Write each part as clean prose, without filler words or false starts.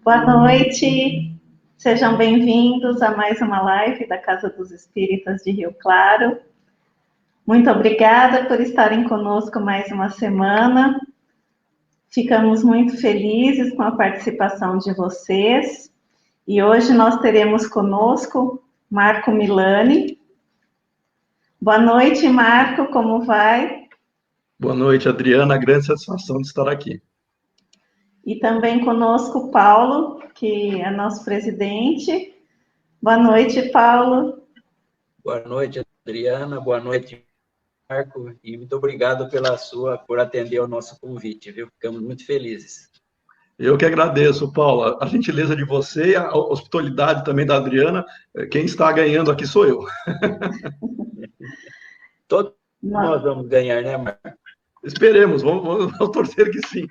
Boa noite, sejam bem-vindos a mais uma live da Casa dos Espíritas de Rio Claro. Muito obrigada por estarem conosco mais uma semana. Ficamos muito felizes com a participação de vocês. E hoje nós teremos conosco Marco Milani. Boa noite, Marco, como vai? Boa noite, Adriana, grande satisfação de estar aqui. E também conosco Paulo, que é nosso presidente. Boa noite, Paulo. Boa noite, Adriana. Boa noite, Marco. E muito obrigado por atender ao nosso convite, viu? Ficamos muito felizes. Eu que agradeço, Paula, a gentileza de você e a hospitalidade também da Adriana. Quem está ganhando aqui sou eu. Todos nós vamos ganhar, né, Marco? Esperemos, vamos torcer que sim.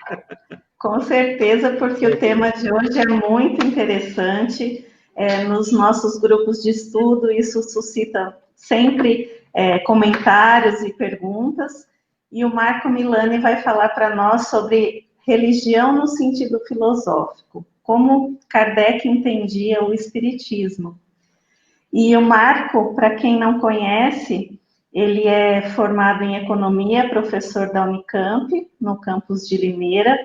Com certeza, porque o tema de hoje é muito interessante. Nos nossos grupos de estudo, isso suscita sempre comentários e perguntas. E o Marco Milani vai falar para nós sobre religião no sentido filosófico, como Kardec entendia o Espiritismo. E o Marco, para quem não conhece, ele é formado em Economia, professor da Unicamp, no campus de Limeira,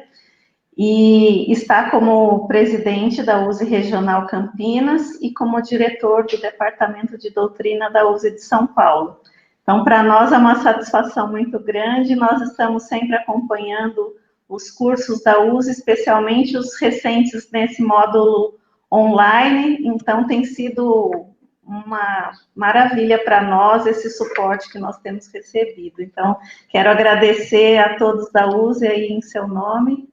e está como presidente da USE Regional Campinas e como diretor do Departamento de Doutrina da USE de São Paulo. Então, para nós é uma satisfação muito grande, nós estamos sempre acompanhando os cursos da USE, especialmente os recentes nesse módulo online, então tem sido uma maravilha para nós esse suporte que nós temos recebido. Então, quero agradecer a todos da USE aí em seu nome,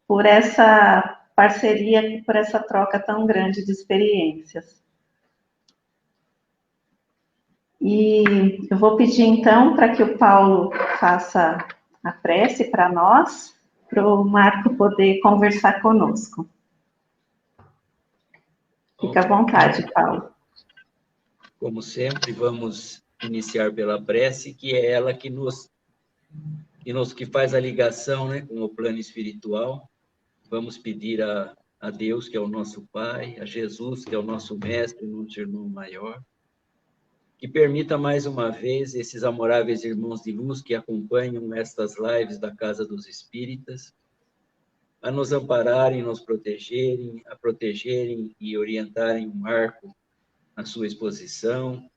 por essa parceria, por essa troca tão grande de experiências. E eu vou pedir, então, para que o Paulo faça a prece para nós, para o Marco poder conversar conosco. Fica à vontade, Paulo. Como sempre, vamos iniciar pela prece, que é ela que faz a ligação, né, com o plano espiritual. Vamos pedir a Deus, que é o nosso Pai, a Jesus, que é o nosso Mestre, nosso irmão maior, que permita mais uma vez esses amoráveis irmãos de luz que acompanham estas lives da Casa dos Espíritas, a nos ampararem, nos protegerem, a protegerem e orientarem o Marco na sua exposição,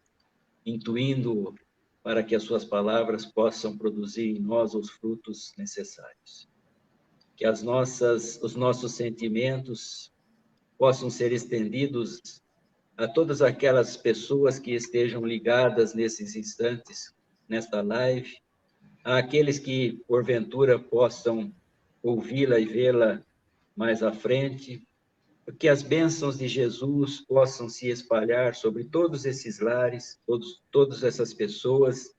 intuindo para que as suas palavras possam produzir em nós os frutos necessários. Que os nossos sentimentos possam ser estendidos a todas aquelas pessoas que estejam ligadas nesses instantes, nesta live, àqueles que, porventura, possam ouvi-la e vê-la mais à frente, que as bênçãos de Jesus possam se espalhar sobre todos esses lares, todas essas pessoas,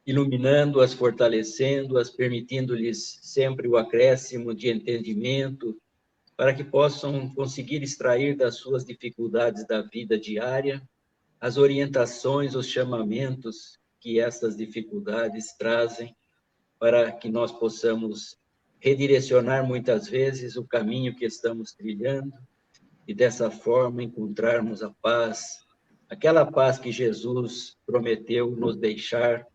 iluminando-as, fortalecendo-as, permitindo-lhes sempre o acréscimo de entendimento, para que possam conseguir extrair das suas dificuldades da vida diária as orientações, os chamamentos que essas dificuldades trazem, para que nós possamos redirecionar muitas vezes o caminho que estamos trilhando e dessa forma encontrarmos a paz, aquela paz que Jesus prometeu nos deixar,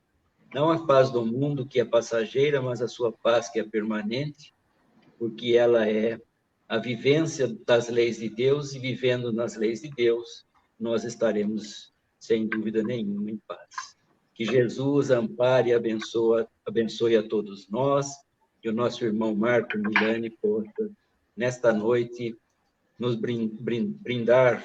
não a paz do mundo que é passageira, mas a sua paz que é permanente, porque ela é a vivência das leis de Deus, e vivendo nas leis de Deus, nós estaremos, sem dúvida nenhuma, em paz. Que Jesus ampare e abençoe a todos nós, e o nosso irmão Marco Milani possa, nesta noite, nos brindar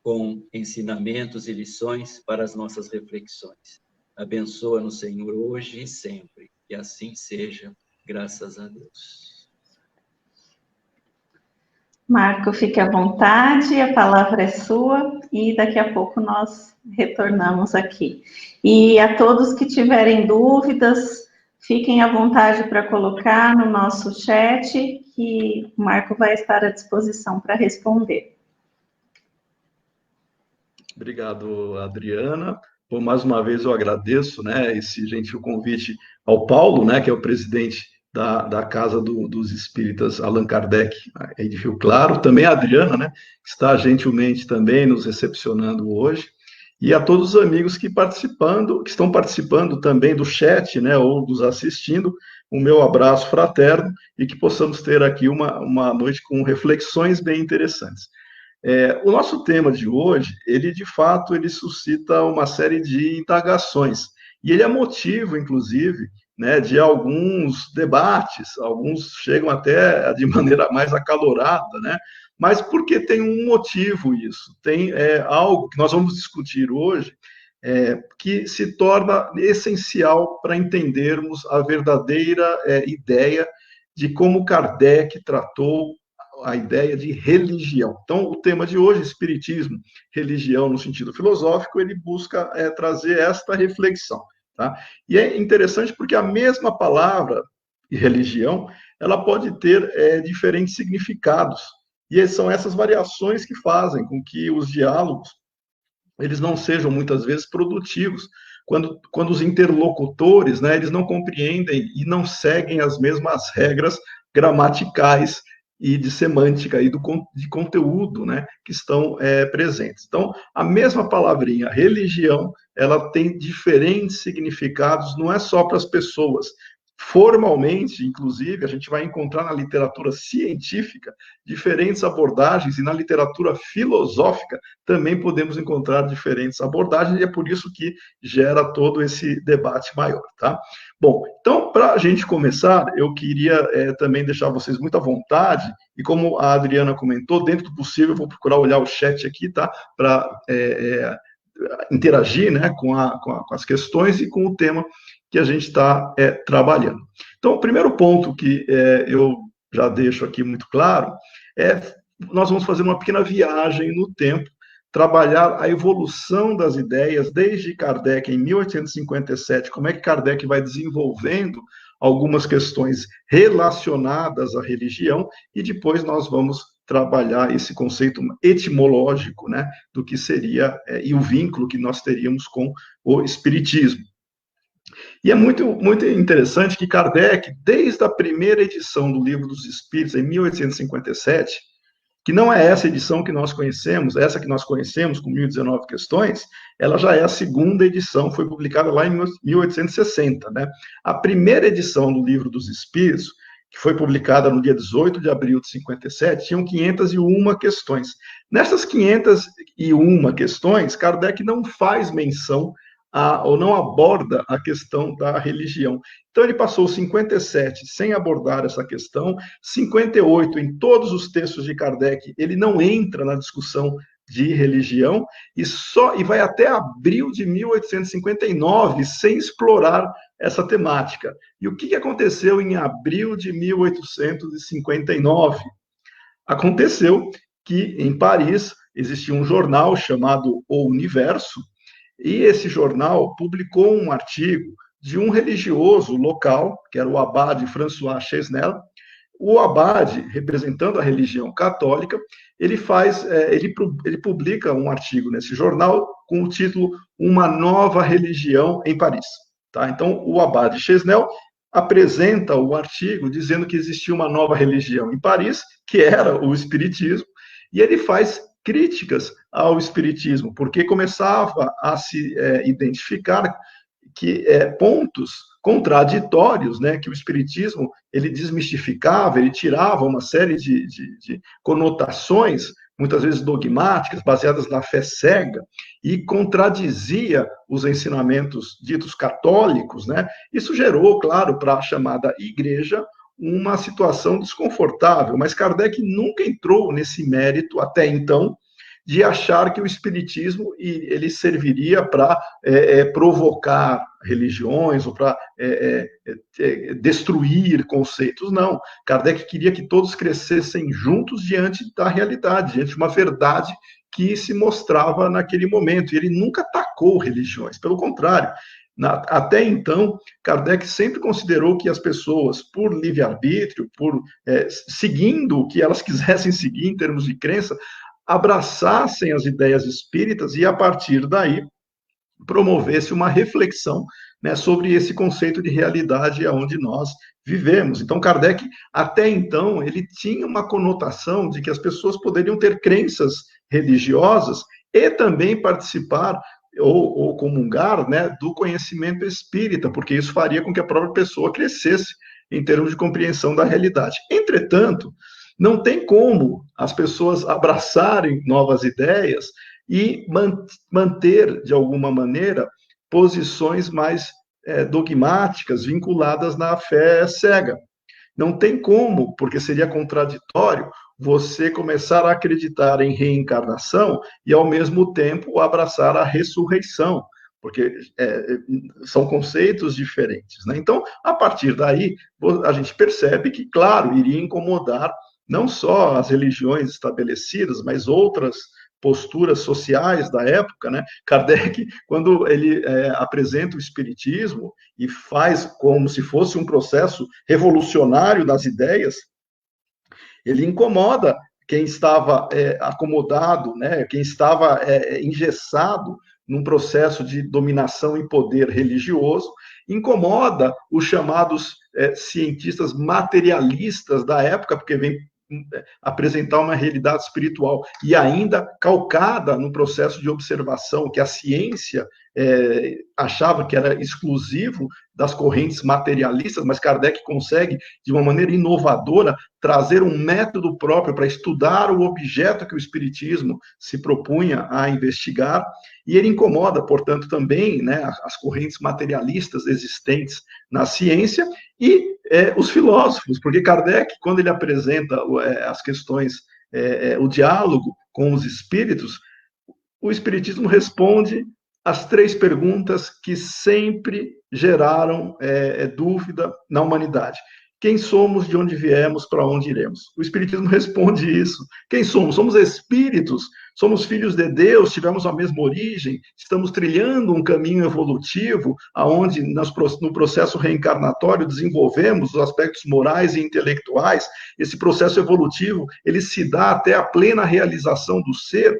com ensinamentos e lições para as nossas reflexões. Abençoa-nos, Senhor, hoje e sempre. Que assim seja, graças a Deus. Marco, fique à vontade, a palavra é sua e daqui a pouco nós retornamos aqui. E a todos que tiverem dúvidas, fiquem à vontade para colocar no nosso chat, que o Marco vai estar à disposição para responder. Obrigado, Adriana. Mais uma vez eu agradeço, né, esse gentil convite ao Paulo, né, que é o presidente da Casa dos Espíritas Allan Kardec, aí de Rio Claro, também a Adriana, né, que está gentilmente também nos recepcionando hoje, e a todos os amigos que estão participando também do chat, né, ou nos assistindo, o meu abraço fraterno, e que possamos ter aqui uma noite com reflexões bem interessantes. O nosso tema de hoje, ele de fato, ele suscita uma série de indagações, e ele é motivo, inclusive, né, de alguns debates, alguns chegam até de maneira mais acalorada, né, mas porque tem um motivo isso, tem algo que nós vamos discutir hoje, que se torna essencial para entendermos a verdadeira ideia de como Kardec tratou a ideia de religião. Então, o tema de hoje, espiritismo, religião no sentido filosófico, ele busca trazer esta reflexão. Tá? E é interessante porque a mesma palavra religião, ela pode ter diferentes significados. E são essas variações que fazem com que os diálogos eles não sejam muitas vezes produtivos, quando os interlocutores, né, eles não compreendem e não seguem as mesmas regras gramaticais e de semântica e de conteúdo, né, que estão presentes. Então, a mesma palavrinha religião, ela tem diferentes significados, não é só para as pessoas. Formalmente, inclusive, a gente vai encontrar na literatura científica diferentes abordagens, e na literatura filosófica também podemos encontrar diferentes abordagens, e é por isso que gera todo esse debate maior, tá? Bom, então, para a gente começar, eu queria também deixar vocês muito à vontade, e como a Adriana comentou, dentro do possível, eu vou procurar olhar o chat aqui, tá? Para interagir, né, com as questões e com o tema que a gente está trabalhando. Então, o primeiro ponto que eu já deixo aqui muito claro nós vamos fazer uma pequena viagem no tempo, trabalhar a evolução das ideias desde Kardec em 1857, como é que Kardec vai desenvolvendo algumas questões relacionadas à religião, e depois nós vamos trabalhar esse conceito etimológico, né, do que seria e o vínculo que nós teríamos com o espiritismo. E é muito, muito interessante que Kardec, desde a primeira edição do Livro dos Espíritos, em 1857, que não é essa edição que nós conhecemos, essa que nós conhecemos, com 1019 questões, ela já é a segunda edição, foi publicada lá em 1860, né? A primeira edição do Livro dos Espíritos, que foi publicada no dia 18 de abril de 57, tinham 501 questões. Nessas 501 questões, Kardec não faz menção ou não aborda a questão da religião. Então, ele passou 57 sem abordar essa questão, 58 em todos os textos de Kardec, ele não entra na discussão de religião, e vai até abril de 1859 sem explorar essa temática. E o que aconteceu em abril de 1859? Aconteceu que, em Paris, existia um jornal chamado O Universo, e esse jornal publicou um artigo de um religioso local, que era o abade François Chesnel. O abade, representando a religião católica, ele publica um artigo nesse jornal com o título Uma Nova Religião em Paris. Tá? Então, o abade Chesnel apresenta o artigo dizendo que existia uma nova religião em Paris, que era o espiritismo, e ele faz críticas ao espiritismo, porque começava a se identificar que pontos contraditórios, né, que o espiritismo ele desmistificava, ele tirava uma série de conotações, muitas vezes dogmáticas, baseadas na fé cega, e contradizia os ensinamentos ditos católicos, né? Isso gerou, claro, para a chamada igreja, uma situação desconfortável, mas Kardec nunca entrou nesse mérito até então de achar que o espiritismo ele serviria para provocar religiões ou para destruir conceitos. Não. Kardec queria que todos crescessem juntos diante da realidade, diante de uma verdade que se mostrava naquele momento. E ele nunca atacou religiões, pelo contrário. Até então, Kardec sempre considerou que as pessoas, por livre-arbítrio, seguindo o que elas quisessem seguir em termos de crença, abraçassem as ideias espíritas e, a partir daí, promovesse uma reflexão, né, sobre esse conceito de realidade onde nós vivemos. Então, Kardec, até então, ele tinha uma conotação de que as pessoas poderiam ter crenças religiosas e também participar ou comungar, né, do conhecimento espírita, porque isso faria com que a própria pessoa crescesse em termos de compreensão da realidade. Entretanto, não tem como as pessoas abraçarem novas ideias e manter, de alguma maneira, posições mais dogmáticas, vinculadas na fé cega. Não tem como, porque seria contraditório você começar a acreditar em reencarnação e, ao mesmo tempo, abraçar a ressurreição, porque são conceitos diferentes, né? Então, a partir daí, a gente percebe que, claro, iria incomodar não só as religiões estabelecidas, mas outras posturas sociais da época, né? Kardec, quando ele apresenta o espiritismo e faz como se fosse um processo revolucionário das ideias, ele incomoda quem estava acomodado, né? Quem estava engessado num processo de dominação e poder religioso, incomoda os chamados cientistas materialistas da época, porque vem apresentar uma realidade espiritual e ainda calcada no processo de observação que a ciência achava que era exclusivo das correntes materialistas, mas Kardec consegue, de uma maneira inovadora, trazer um método próprio para estudar o objeto que o espiritismo se propunha a investigar, e ele incomoda, portanto, também, né, as correntes materialistas existentes na ciência e os filósofos, porque Kardec, quando ele apresenta as questões, o diálogo com os espíritos, o espiritismo responde as 3 perguntas que sempre geraram dúvida na humanidade. Quem somos, de onde viemos, para onde iremos? O Espiritismo responde isso. Quem somos? Somos espíritos, somos filhos de Deus, tivemos a mesma origem, estamos trilhando um caminho evolutivo, aonde no processo reencarnatório desenvolvemos os aspectos morais e intelectuais. Esse processo evolutivo, ele se dá até a plena realização do ser,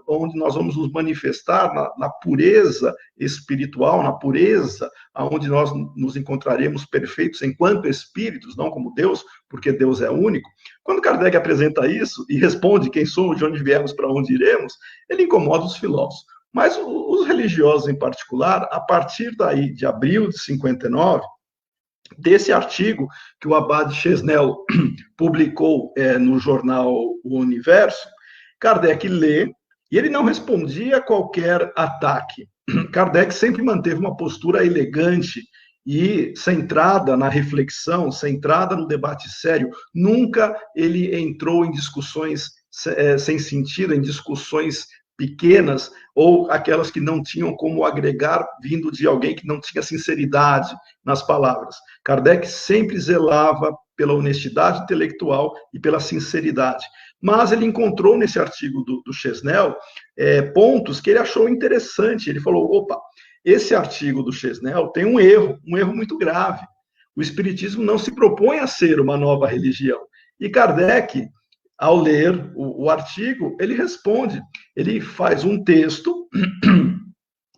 onde nós vamos nos manifestar na pureza espiritual, na pureza, aonde nós nos encontraremos perfeitos enquanto espíritos, não como Deus, porque Deus é único. Quando Kardec apresenta isso e responde quem somos, de onde viemos, para onde iremos, ele incomoda os filósofos. Mas os religiosos em particular, a partir daí, de abril de 59, desse artigo que o Abade Chesnel publicou no jornal O Universo, Kardec lê, e ele não respondia a qualquer ataque. Kardec sempre manteve uma postura elegante e centrada na reflexão, centrada no debate sério. Nunca ele entrou em discussões sem sentido, em discussões pequenas, ou aquelas que não tinham como agregar, vindo de alguém que não tinha sinceridade nas palavras. Kardec sempre zelava pela honestidade intelectual e pela sinceridade. Mas ele encontrou nesse artigo do Chesnel pontos que ele achou interessante. Ele falou, opa, esse artigo do Chesnel tem um erro muito grave. O Espiritismo não se propõe a ser uma nova religião. E Kardec, ao ler o artigo, ele responde, ele faz um texto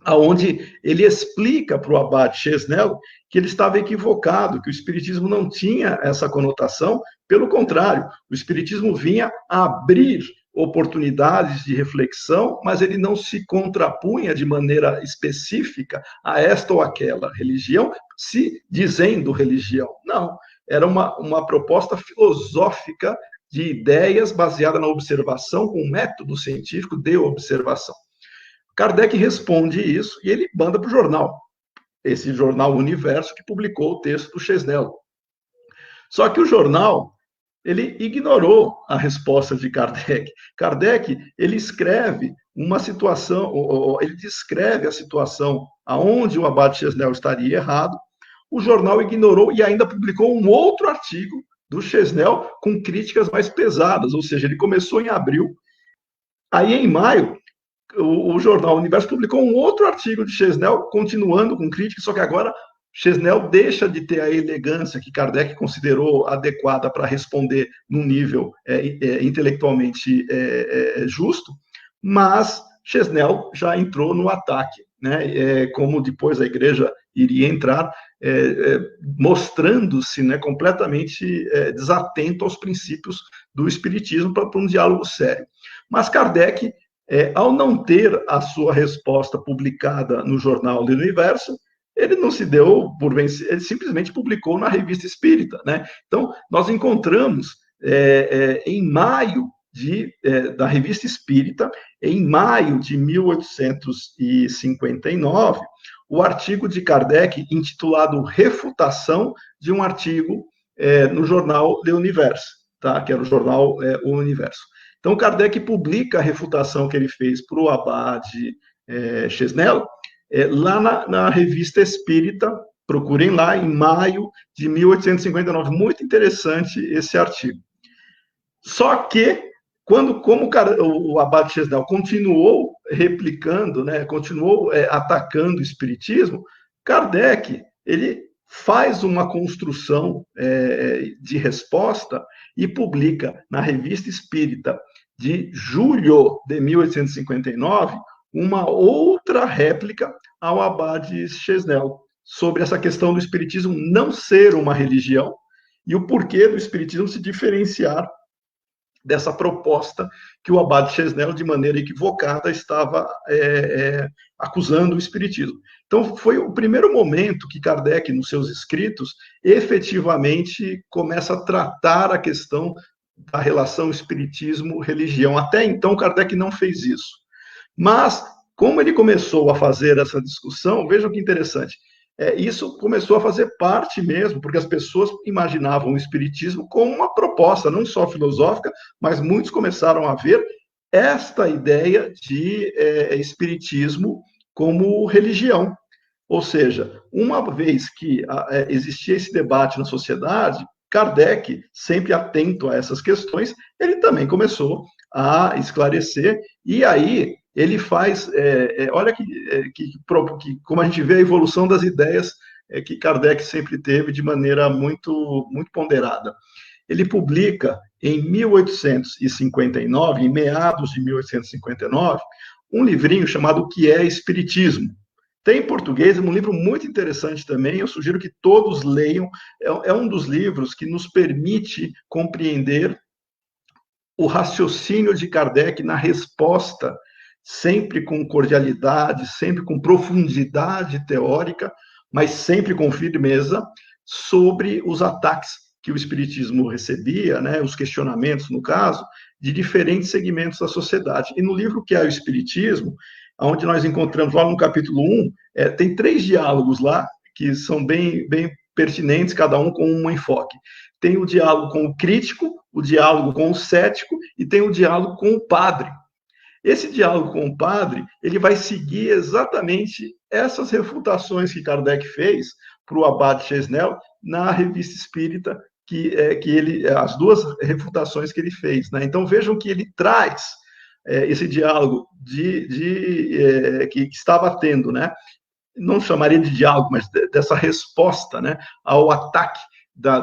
onde ele explica para o Abade Chesnel que ele estava equivocado, que o Espiritismo não tinha essa conotação, pelo contrário, o Espiritismo vinha a abrir oportunidades de reflexão, mas ele não se contrapunha de maneira específica a esta ou aquela religião, se dizendo religião. Não, era uma proposta filosófica de ideias baseada na observação, com um método científico de observação. Kardec responde isso e ele manda para o jornal, esse jornal Universo, que publicou o texto do Chesnel. Só que o jornal, ele ignorou a resposta de Kardec. Kardec, ele escreve uma situação, ele descreve a situação aonde o Abade Chesnel estaria errado, o jornal ignorou e ainda publicou um outro artigo do Chesnel com críticas mais pesadas, ou seja, ele começou em abril, aí em maio, o jornal Universo publicou um outro artigo de Chesnel, continuando com críticas, só que agora Chesnel deixa de ter a elegância que Kardec considerou adequada para responder num nível intelectualmente justo, mas Chesnel já entrou no ataque. né, como depois a igreja iria entrar, mostrando-se, né, completamente desatento aos princípios do espiritismo para um diálogo sério. Mas Kardec, ao não ter a sua resposta publicada no Jornal do Universo, ele não se deu por vencido, ele simplesmente publicou na Revista Espírita, né? Então, nós encontramos em maio da Revista Espírita, em maio de 1859, o artigo de Kardec intitulado Refutação de um artigo no jornal Le Universo, tá? Que era o jornal O Universo. Então, Kardec publica a refutação que ele fez para o abade Chesnel, lá na Revista Espírita, procurem lá, em maio de 1859. Muito interessante esse artigo. Só que, como o abade Chesnel continuou replicando, né, continuou atacando o espiritismo, Kardec, ele faz uma construção de resposta e publica na Revista Espírita de julho de 1859 uma outra réplica ao abade Chesnel sobre essa questão do espiritismo não ser uma religião e o porquê do espiritismo se diferenciar dessa proposta que o abade Chesnel, de maneira equivocada, estava acusando o espiritismo. Então, foi o primeiro momento que Kardec, nos seus escritos, efetivamente começa a tratar a questão da relação espiritismo-religião. Até então, Kardec não fez isso. Mas, como ele começou a fazer essa discussão, vejam que interessante, isso começou a fazer parte mesmo, porque as pessoas imaginavam o espiritismo como uma proposta, não só filosófica, mas muitos começaram a ver esta ideia de espiritismo como religião. Ou seja, uma vez que existia esse debate na sociedade, Kardec, sempre atento a essas questões, ele também começou a esclarecer, e aí ele faz, olha que como a gente vê a evolução das ideias que Kardec sempre teve de maneira muito, muito ponderada. Ele publica em 1859, em meados de 1859, um livrinho chamado O que é Espiritismo. Tem em português, é um livro muito interessante também, eu sugiro que todos leiam, é um dos livros que nos permite compreender o raciocínio de Kardec na resposta, sempre com cordialidade, sempre com profundidade teórica, mas sempre com firmeza, sobre os ataques que o espiritismo recebia, né, os questionamentos, no caso, de diferentes segmentos da sociedade. E no livro que é o Espiritismo, onde nós encontramos lá no capítulo 1, tem 3 diálogos lá, que são bem, bem pertinentes, cada um com um enfoque. Tem o diálogo com o crítico, o diálogo com o cético e tem o diálogo com o padre. Esse diálogo com o padre, ele vai seguir exatamente essas refutações que Kardec fez para o abade Chesnel na Revista Espírita, as 2 refutações que ele fez, né? Então vejam que ele traz esse diálogo que estava tendo, né? Não chamaria de diálogo, mas dessa resposta, né, ao ataque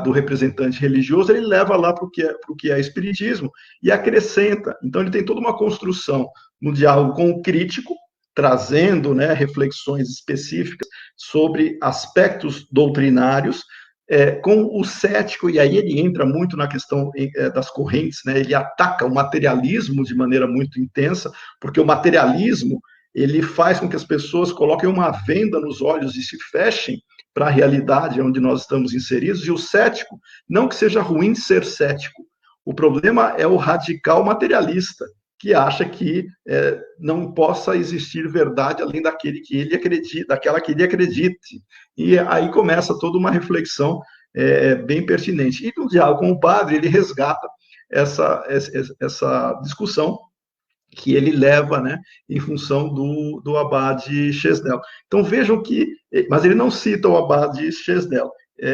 do representante religioso, ele leva lá para o que é espiritismo e acrescenta. Então, ele tem toda uma construção no diálogo com o crítico, trazendo, né, reflexões específicas sobre aspectos doutrinários, com o cético, e aí ele entra muito na questão das correntes, né, ele ataca o materialismo de maneira muito intensa, porque o materialismo ele faz com que as pessoas coloquem uma venda nos olhos e se fechem para a realidade onde nós estamos inseridos, e o cético, não que seja ruim ser cético, o problema é o radical materialista, que acha que não possa existir verdade além daquele que ele acredita, daquela que ele acredite. E aí começa toda uma reflexão bem pertinente. E no diálogo com o padre, ele resgata essa discussão que ele leva, né, em função do abade Chesnel. Então vejam que, mas ele não cita o abade Chesnel.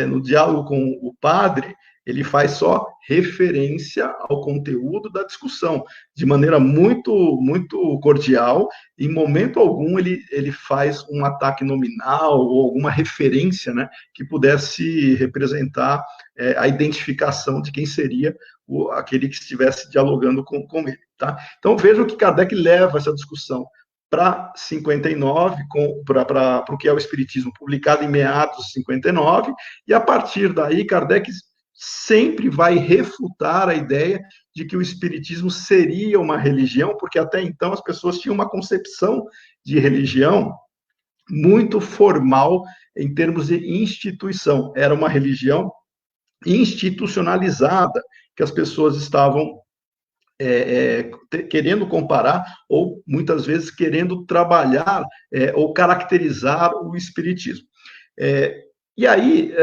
No diálogo com o padre, ele faz só referência ao conteúdo da discussão, de maneira muito, muito cordial. Em momento algum ele faz um ataque nominal ou alguma referência, né, que pudesse representar a identificação de quem seria aquele que estivesse dialogando com ele. Tá? Então vejam que Kardec leva essa discussão para 59, para o que é o Espiritismo, publicado em meados de 59, e a partir daí Kardec sempre vai refutar a ideia de que o Espiritismo seria uma religião, porque até então as pessoas tinham uma concepção de religião muito formal em termos de instituição. Era uma religião institucionalizada que as pessoas estavam querendo comparar ou muitas vezes querendo trabalhar ou caracterizar o espiritismo. E aí,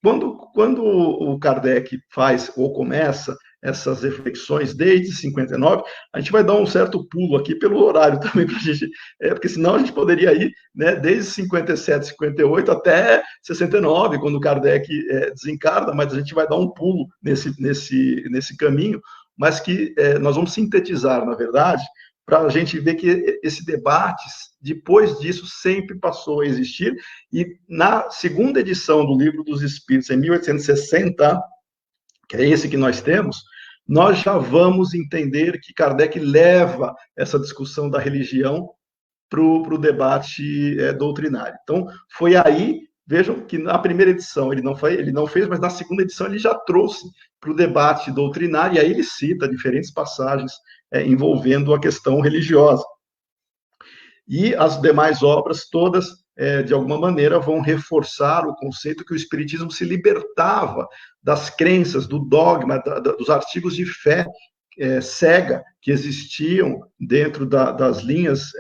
quando o Kardec faz ou começa essas reflexões desde 59, a gente vai dar um certo pulo aqui pelo horário também para a gente, porque senão a gente poderia ir, né, desde 57, 58 até 69, quando o Kardec desencarna, mas a gente vai dar um pulo nesse caminho, mas que nós vamos sintetizar, na verdade, para a gente ver que esse debate, depois disso, sempre passou a existir, e na segunda edição do Livro dos Espíritos, em 1860, que é esse que nós temos, nós já vamos entender que Kardec leva essa discussão da religião para o debate doutrinário. Então, foi aí, vejam que na primeira edição ele não fez, mas na segunda edição ele já trouxe para o debate doutrinário, e aí ele cita diferentes passagens envolvendo a questão religiosa. E as demais obras, todas, de alguma maneira, vão reforçar o conceito que o Espiritismo se libertava das crenças, do dogma, dos artigos de fé cega que existiam dentro das linhas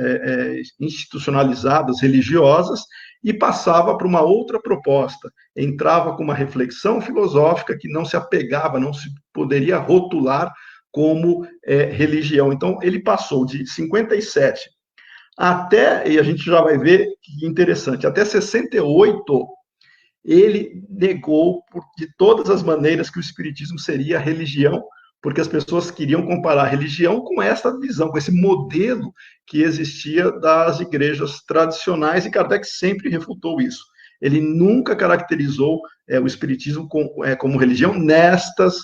institucionalizadas religiosas e passava para uma outra proposta. Entrava com uma reflexão filosófica que não se apegava, não se poderia rotular como religião. Então, ele passou de 57 até, e a gente já vai ver que interessante, até 68, ele negou de todas as maneiras que o Espiritismo seria religião, porque as pessoas queriam comparar a religião com essa visão, com esse modelo que existia das igrejas tradicionais, e Kardec sempre refutou isso. Ele nunca caracterizou o Espiritismo como religião nestas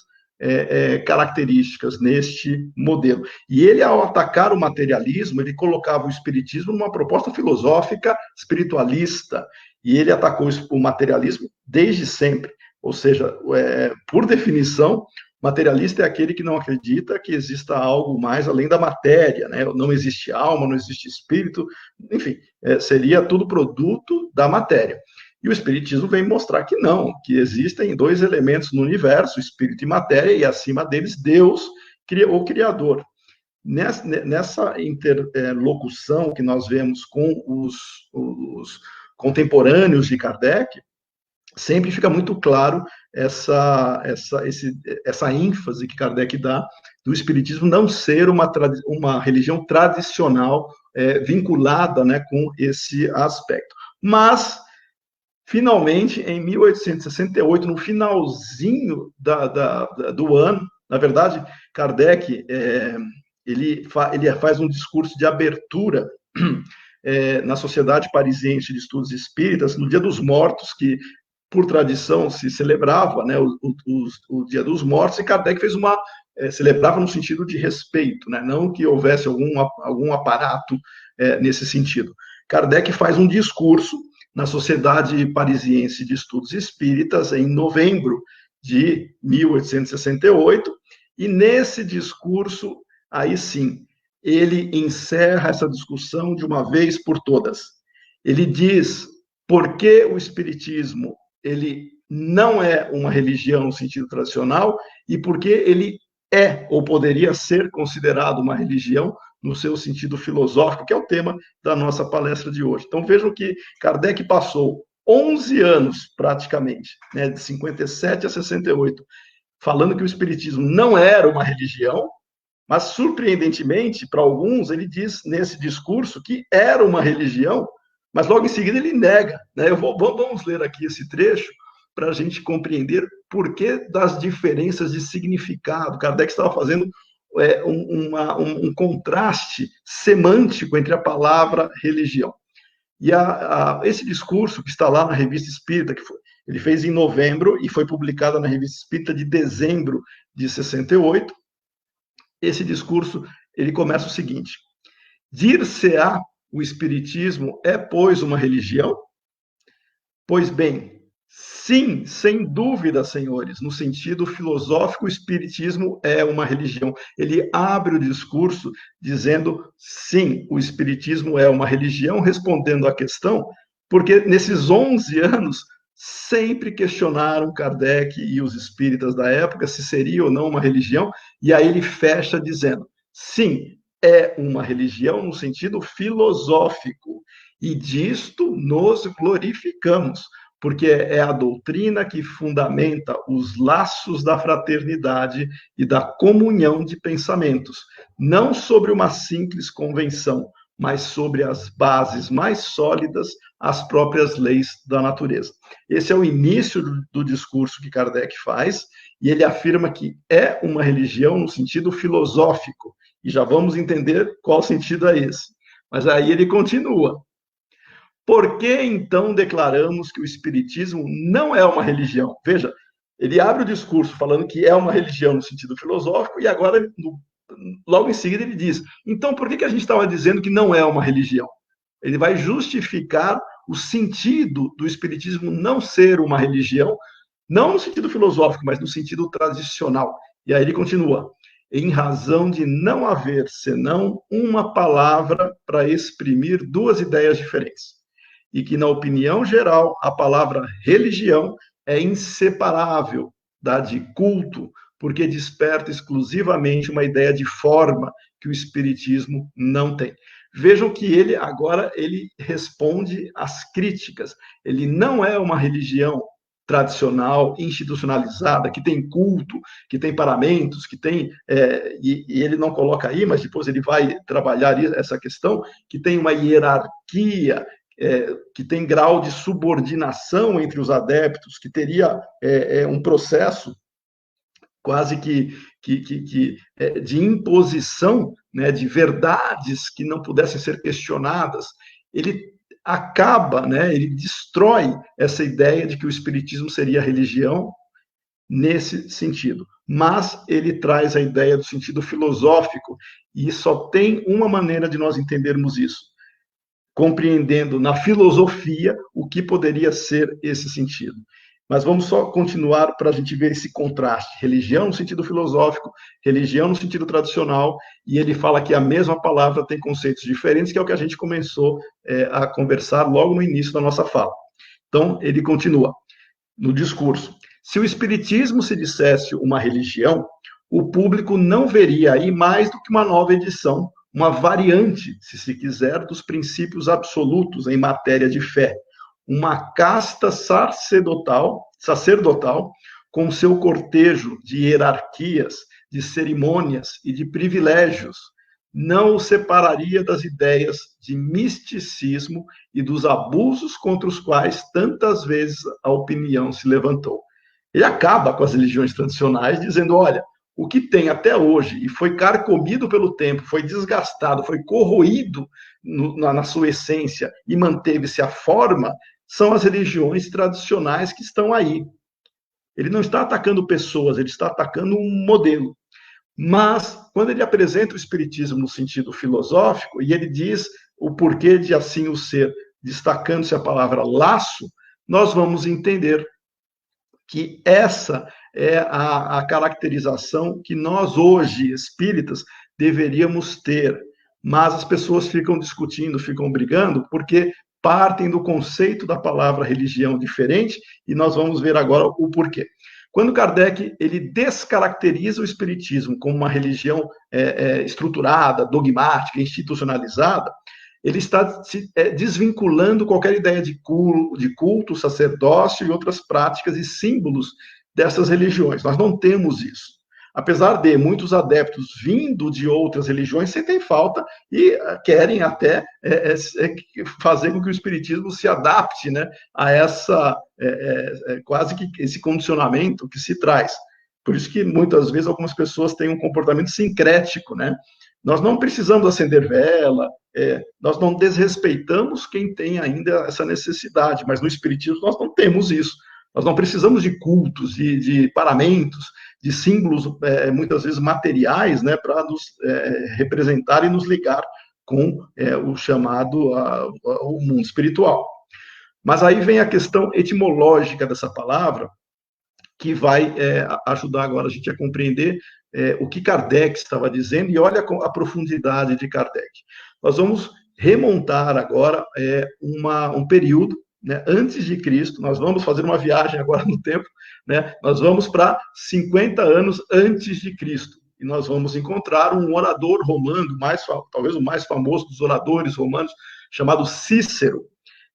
características, neste modelo. E ele, ao atacar o materialismo, ele colocava o Espiritismo numa proposta filosófica espiritualista, e ele atacou o materialismo desde sempre. Ou seja, por definição, materialista é aquele que não acredita que exista algo mais além da matéria, né? Não existe alma, não existe espírito, enfim, seria tudo produto da matéria. E o Espiritismo vem mostrar que não, que existem dois elementos no universo, espírito e matéria, e acima deles Deus, o Criador. Nessa interlocução que nós vemos com os contemporâneos de Kardec, sempre fica muito claro essa ênfase que Kardec dá do Espiritismo não ser uma religião tradicional vinculada, né, com esse aspecto. Mas, finalmente, em 1868, no finalzinho do ano, na verdade, Kardec ele faz um discurso de abertura na Sociedade Parisiense de Estudos Espíritas, no Dia dos Mortos, que por tradição se celebrava, né, o Dia dos Mortos, e Kardec fez celebrava no sentido de respeito, né, não que houvesse algum aparato nesse sentido. Kardec faz um discurso na Sociedade Parisiense de Estudos Espíritas em novembro de 1868, e nesse discurso, aí sim, ele encerra essa discussão de uma vez por todas. Ele diz por que o Espiritismo ele não é uma religião no sentido tradicional e porque ele ou poderia ser considerado uma religião no seu sentido filosófico, que é o tema da nossa palestra de hoje. Então, vejam que Kardec passou 11 anos, praticamente, né, de 57 a 68, falando que o Espiritismo não era uma religião, mas, surpreendentemente, para alguns, ele diz nesse discurso que era uma religião, mas logo em seguida ele nega, né? Vamos ler aqui esse trecho para a gente compreender por que das diferenças de significado. Kardec estava fazendo um contraste semântico entre a palavra religião. E esse discurso que está lá na Revista Espírita, ele fez em novembro e foi publicado na Revista Espírita de dezembro de 68, esse discurso ele começa o seguinte: dir-se-á o Espiritismo é, pois, uma religião? Pois bem, sim, sem dúvida, senhores, no sentido filosófico, o Espiritismo é uma religião. Ele abre o discurso dizendo, sim, o Espiritismo é uma religião, respondendo à questão, porque nesses 11 anos sempre questionaram Kardec e os espíritas da época se seria ou não uma religião, e aí ele fecha dizendo, sim, é uma religião no sentido filosófico, e disto nos glorificamos, porque é a doutrina que fundamenta os laços da fraternidade e da comunhão de pensamentos, não sobre uma simples convenção, mas sobre as bases mais sólidas, as próprias leis da natureza. Esse é o início do discurso que Kardec faz, e ele afirma que é uma religião no sentido filosófico, e já vamos entender qual sentido é esse. Mas aí ele continua. Por que, então, declaramos que o Espiritismo não é uma religião? Veja, ele abre o discurso falando que é uma religião no sentido filosófico, e agora, logo em seguida, ele diz, então, por que a gente estava dizendo que não é uma religião? Ele vai justificar o sentido do Espiritismo não ser uma religião, não no sentido filosófico, mas no sentido tradicional. E aí ele continua, em razão de não haver senão uma palavra para exprimir duas ideias diferentes. E que, na opinião geral, a palavra religião é inseparável da de culto, porque desperta exclusivamente uma ideia de forma que o Espiritismo não tem. Vejam que ele agora ele responde às críticas. Ele não é uma religião tradicional, institucionalizada, que tem culto, que tem paramentos, que tem, e ele não coloca aí, mas depois ele vai trabalhar essa questão, que tem uma hierarquia, que tem grau de subordinação entre os adeptos, que teria um processo quase que de imposição, né, de verdades que não pudessem ser questionadas. Ele acaba, né, ele destrói essa ideia de que o Espiritismo seria religião nesse sentido. Mas ele traz a ideia do sentido filosófico, e só tem uma maneira de nós entendermos isso, compreendendo na filosofia o que poderia ser esse sentido. Mas vamos só continuar para a gente ver esse contraste. Religião no sentido filosófico, religião no sentido tradicional, e ele fala que a mesma palavra tem conceitos diferentes, que é o que a gente começou a conversar logo no início da nossa fala. Então, ele continua no discurso. Se o Espiritismo se dissesse uma religião, o público não veria aí mais do que uma nova edição, uma variante, se se quiser, dos princípios absolutos em matéria de fé. Uma casta sacerdotal com seu cortejo de hierarquias, de cerimônias e de privilégios, não o separaria das ideias de misticismo e dos abusos contra os quais tantas vezes a opinião se levantou. Ele acaba com as religiões tradicionais dizendo, olha, o que tem até hoje, e foi carcomido pelo tempo, foi desgastado, foi corroído na sua essência e manteve-se a forma, são as religiões tradicionais que estão aí. Ele não está atacando pessoas, ele está atacando um modelo. Mas, quando ele apresenta o Espiritismo no sentido filosófico, e ele diz o porquê de assim o ser, destacando-se a palavra laço, nós vamos entender que essa é a caracterização que nós hoje, espíritas, deveríamos ter. Mas as pessoas ficam discutindo, ficam brigando, porque partem do conceito da palavra religião diferente, e nós vamos ver agora o porquê. Quando Kardec ele descaracteriza o Espiritismo como uma religião estruturada, dogmática, institucionalizada, ele está desvinculando qualquer ideia de culto, sacerdócio e outras práticas e símbolos dessas religiões. Nós não temos isso. Apesar de muitos adeptos vindo de outras religiões sentem falta e querem até fazer com que o Espiritismo se adapte, né, a essa quase que esse condicionamento que se traz. Por isso que muitas vezes algumas pessoas têm um comportamento sincrético, né? Nós não precisamos acender vela, nós não desrespeitamos quem tem ainda essa necessidade, mas no Espiritismo nós não temos isso. Nós não precisamos de cultos, de paramentos, de símbolos, muitas vezes materiais, né, para nos representar e nos ligar com o chamado o mundo espiritual. Mas aí vem a questão etimológica dessa palavra, que vai ajudar agora a gente a compreender o que Kardec estava dizendo, e olha a profundidade de Kardec. Nós vamos remontar agora um período, né, antes de Cristo. Nós vamos fazer uma viagem agora no tempo, né, nós vamos para 50 anos antes de Cristo, e nós vamos encontrar um orador romano, talvez o mais famoso dos oradores romanos, chamado Cícero.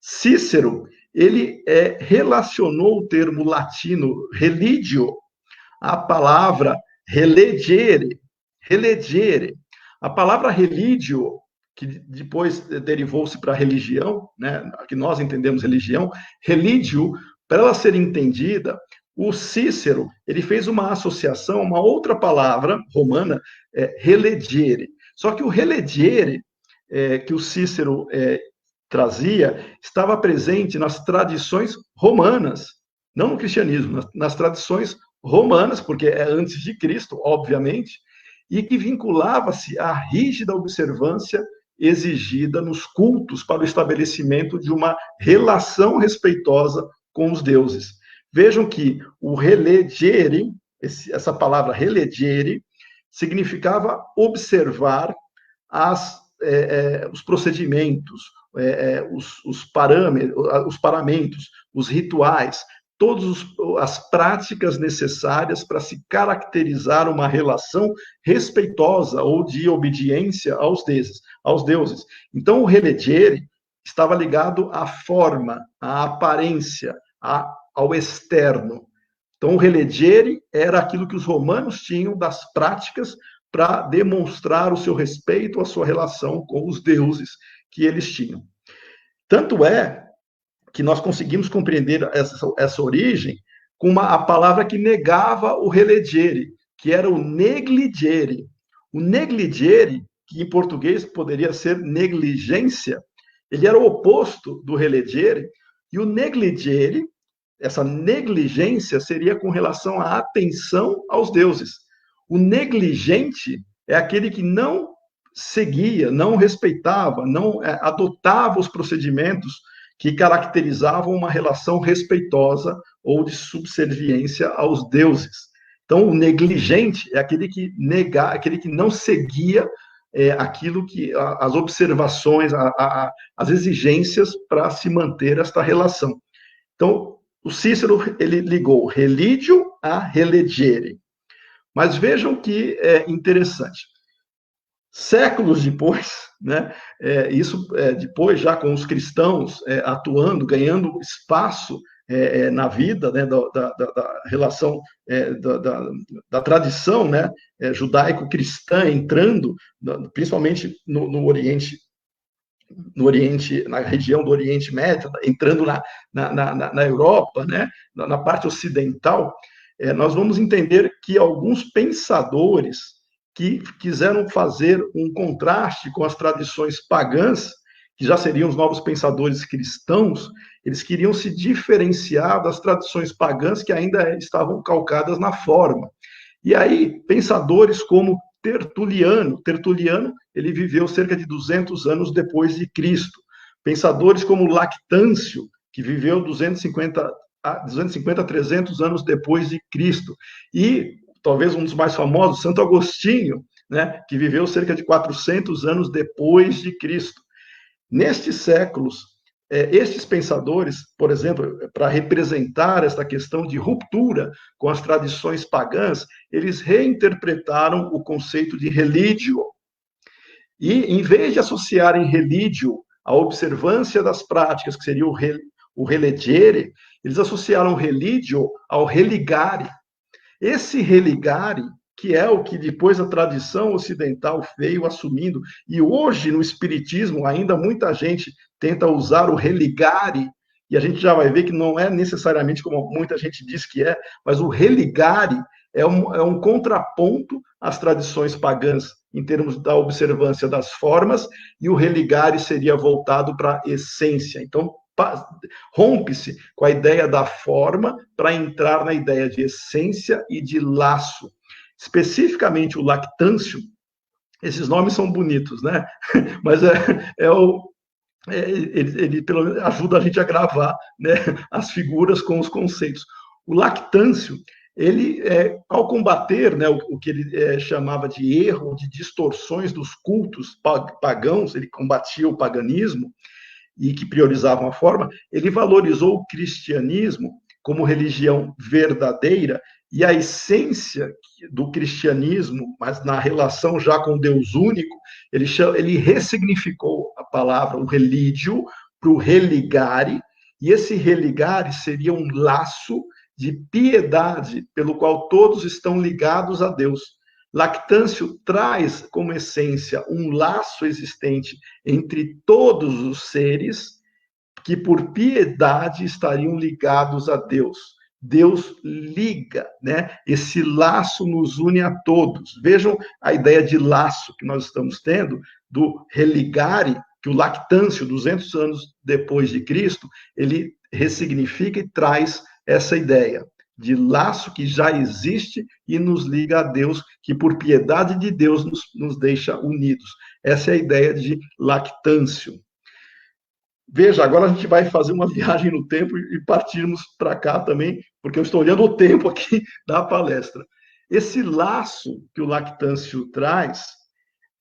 Cícero, ele relacionou o termo latino religio à palavra relegere. Relegere. A palavra religio, que depois derivou-se para religião, né, que nós entendemos religião, religio, para ela ser entendida, o Cícero, ele fez uma associação a uma outra palavra romana, relegere. Só que o relegere, que o Cícero trazia, estava presente nas tradições romanas, não no cristianismo, nas tradições romanas, porque é antes de Cristo, obviamente, e que vinculava-se à rígida observância exigida nos cultos para o estabelecimento de uma relação respeitosa com os deuses. Vejam que o relegere, essa palavra relegere, significava observar os procedimentos, os paramentos, os rituais, todas as práticas necessárias para se caracterizar uma relação respeitosa ou de obediência aos deuses. Então, o relegere estava ligado à forma, à aparência, ao externo. Então, o relegere era aquilo que os romanos tinham das práticas para demonstrar o seu respeito, a sua relação com os deuses que eles tinham. Tanto é que nós conseguimos compreender essa origem com a palavra que negava o relegere, que era o negligere. O negligere, que em português poderia ser negligência, ele era o oposto do relegere, e o negligere, essa negligência, seria com relação à atenção aos deuses. O negligente é aquele que não seguia, não respeitava, não adotava os procedimentos que caracterizavam uma relação respeitosa ou de subserviência aos deuses. Então, o negligente é aquele que não seguia aquilo que as observações, as exigências para se manter esta relação. Então, o Cícero ele ligou religio a relegere. Mas vejam que é interessante. Séculos depois, né, depois já com os cristãos atuando, ganhando espaço na vida, né, da relação da tradição, né, judaico-cristã entrando, principalmente no Oriente, na região do Oriente Médio, entrando na Europa, né, na parte ocidental, nós vamos entender que alguns pensadores que quiseram fazer um contraste com as tradições pagãs, que já seriam os novos pensadores cristãos, eles queriam se diferenciar das tradições pagãs que ainda estavam calcadas na forma. E aí, pensadores como Tertuliano, ele viveu cerca de 200 anos depois de Cristo. Pensadores como Lactâncio, que viveu 250 a 300 anos depois de Cristo. E talvez um dos mais famosos, Santo Agostinho, né, que viveu cerca de 400 anos depois de Cristo. Nestes séculos, estes pensadores, por exemplo, para representar esta questão de ruptura com as tradições pagãs, eles reinterpretaram o conceito de religio. E, em vez de associarem religio à observância das práticas, que seria o relegere, eles associaram religio ao religare. Esse religare, que é o que depois a tradição ocidental veio assumindo, e hoje no espiritismo ainda muita gente tenta usar o religare, e a gente já vai ver que não é necessariamente como muita gente diz que é, mas o religare é um contraponto às tradições pagãs em termos da observância das formas, e o religare seria voltado para a essência. Então, rompe-se com a ideia da forma para entrar na ideia de essência e de laço. Especificamente o Lactâncio, Esses nomes são bonitos, né? Mas ele pelo menos ajuda a gente a gravar, né, as figuras com os conceitos. O Lactâncio, ele, ao combater, né, o que ele chamava de erro, de distorções dos cultos pagãos, ele combatia o paganismo e que priorizava uma forma, ele valorizou o cristianismo como religião verdadeira e a essência do cristianismo, mas na relação já com Deus único, ele ressignificou a palavra, o religio, para o religare, e esse religare seria um laço de piedade pelo qual todos estão ligados a Deus. Lactâncio traz como essência um laço existente entre todos os seres que por piedade estariam ligados a Deus. Deus liga, né? Esse laço nos une a todos. Vejam a ideia de laço que nós estamos tendo do religare, que o Lactâncio, 200 anos depois de Cristo, ele ressignifica e traz essa ideia de laço que já existe e nos liga a Deus, que por piedade de Deus nos deixa unidos. Essa é a ideia de Lactâncio. Veja, agora a gente vai fazer uma viagem no tempo e partirmos para cá também, porque eu estou olhando o tempo aqui da palestra. Esse laço que o Lactâncio traz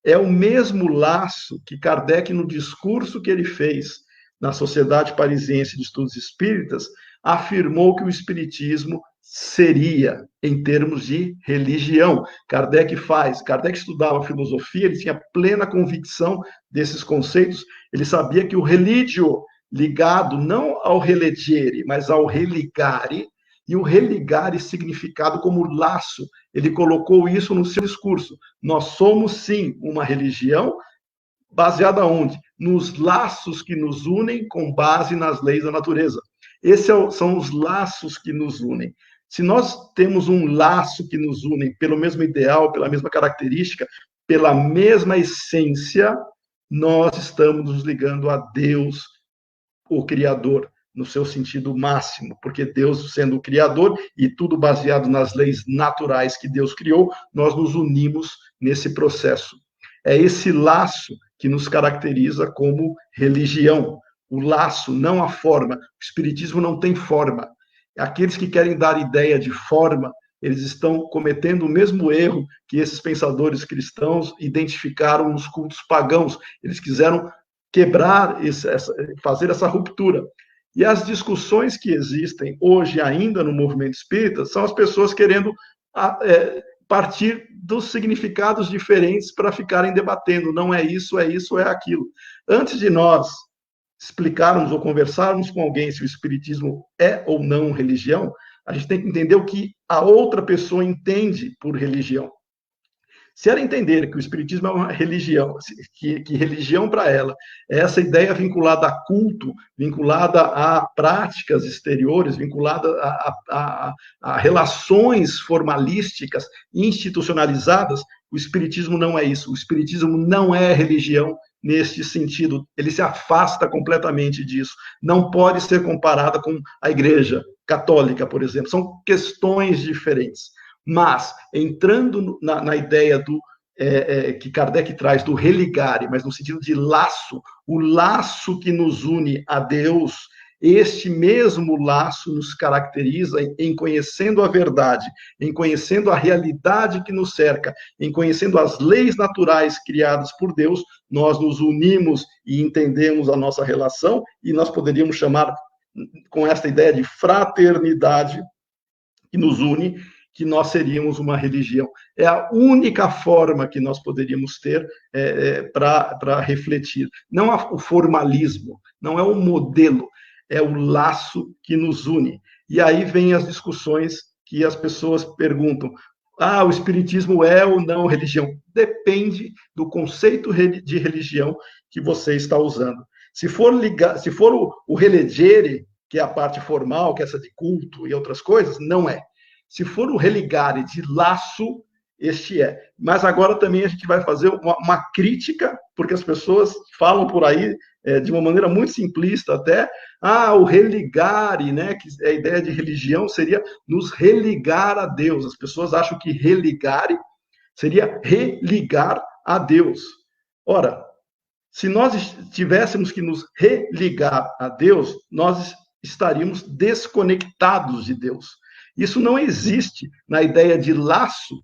é o mesmo laço que Kardec, no discurso que ele fez na Sociedade Parisiense de Estudos Espíritas, afirmou que o espiritismo seria, em termos de religião. Kardec estudava filosofia, ele tinha plena convicção desses conceitos, ele sabia que o religio, ligado não ao relegere, mas ao religare, e o religare significado como laço, ele colocou isso no seu discurso. Nós somos, sim, uma religião, baseada onde? Nos laços que nos unem com base nas leis da natureza. Esses são os laços que nos unem. Se nós temos um laço que nos une pelo mesmo ideal, pela mesma característica, pela mesma essência, nós estamos nos ligando a Deus, o Criador, no seu sentido máximo, porque Deus, sendo o Criador, e tudo baseado nas leis naturais que Deus criou, nós nos unimos nesse processo. É esse laço que nos caracteriza como religião. O laço, não a forma. O Espiritismo não tem forma. Aqueles que querem dar ideia de forma, eles estão cometendo o mesmo erro que esses pensadores cristãos identificaram nos cultos pagãos. Eles quiseram quebrar, fazer essa ruptura. E as discussões que existem hoje ainda no movimento espírita são as pessoas querendo partir dos significados diferentes para ficarem debatendo. Não é isso, é aquilo. Antes de nós explicarmos ou conversarmos com alguém se o espiritismo é ou não religião, a gente tem que entender o que a outra pessoa entende por religião. Se ela entender que o espiritismo é uma religião, que religião para ela é essa ideia vinculada a culto, vinculada a práticas exteriores, vinculada a relações formalísticas institucionalizadas, o espiritismo não é isso. O espiritismo não é religião neste sentido. Ele se afasta completamente disso. Não pode ser comparada com a Igreja Católica, por exemplo. São questões diferentes. Mas, entrando na ideia que Kardec traz do religare, mas no sentido de laço, o laço que nos une a Deus, este mesmo laço nos caracteriza em conhecendo a verdade, em conhecendo a realidade que nos cerca, em conhecendo as leis naturais criadas por Deus, nós nos unimos e entendemos a nossa relação, e nós poderíamos chamar, com esta ideia de fraternidade que nos une, que nós seríamos uma religião. É a única forma que nós poderíamos ter para refletir. Não o formalismo, não é o modelo, é o laço que nos une. E aí vem as discussões que as pessoas perguntam: o espiritismo é ou não religião? Depende do conceito de religião que você está usando. Se for o religere, que é a parte formal, que é essa de culto e outras coisas, não é. Se for o religare de laço, este é. Mas agora também a gente vai fazer uma crítica, porque as pessoas falam por aí, de uma maneira muito simplista até, o religare, né, que a ideia de religião seria nos religar a Deus. As pessoas acham que religare seria religar a Deus. Ora, se nós tivéssemos que nos religar a Deus, nós estaríamos desconectados de Deus. Isso não existe na ideia de laço.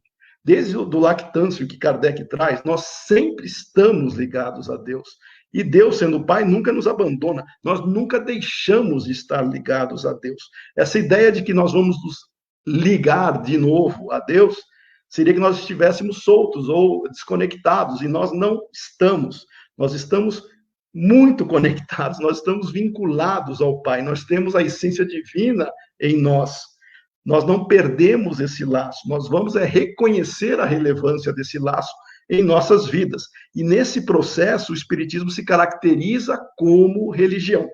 Desde o do lactâncio que Kardec traz, nós sempre estamos ligados a Deus. E Deus, sendo Pai, nunca nos abandona. Nós nunca deixamos de estar ligados a Deus. Essa ideia de que nós vamos nos ligar de novo a Deus seria que nós estivéssemos soltos ou desconectados, e nós não estamos. Nós estamos muito conectados, nós estamos vinculados ao Pai, nós temos a essência divina em nós. Nós não perdemos esse laço, nós vamos reconhecer a relevância desse laço em nossas vidas. E nesse processo, o Espiritismo se caracteriza como religião.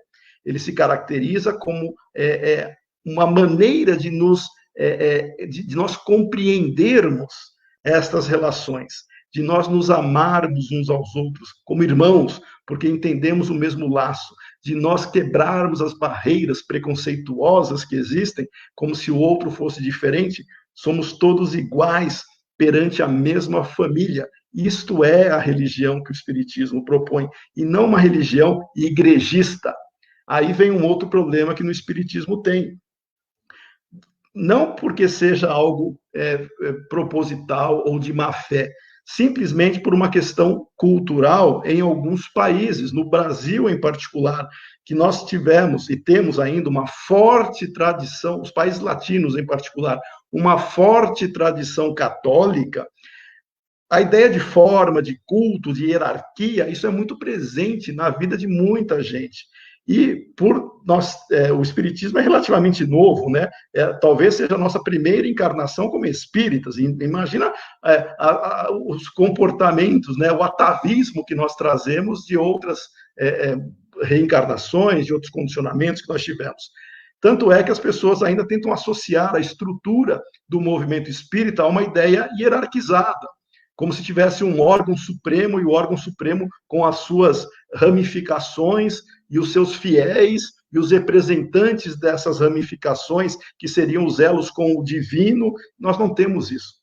Ele se caracteriza como uma maneira de nós compreendermos estas relações, de nós nos amarmos uns aos outros como irmãos, porque entendemos o mesmo laço, de nós quebrarmos as barreiras preconceituosas que existem, como se o outro fosse diferente. Somos todos iguais perante a mesma família. Isto é a religião que o Espiritismo propõe, e não uma religião igrejista. Aí vem um outro problema que no Espiritismo tem. Não porque seja algo proposital ou de má fé, simplesmente por uma questão cultural em alguns países, no Brasil em particular, que nós tivemos e temos ainda uma forte tradição, os países latinos em particular, uma forte tradição católica. A ideia de forma, de culto, de hierarquia, isso é muito presente na vida de muita gente. E o Espiritismo é relativamente novo, né? Talvez seja a nossa primeira encarnação como espíritas. Imagina os comportamentos, né? O atavismo que nós trazemos de outras reencarnações, de outros condicionamentos que nós tivemos. Tanto é que as pessoas ainda tentam associar a estrutura do movimento espírita a uma ideia hierarquizada, como se tivesse um órgão supremo, e o órgão supremo com as suas ramificações e os seus fiéis e os representantes dessas ramificações, que seriam os elos com o divino. Nós não temos isso.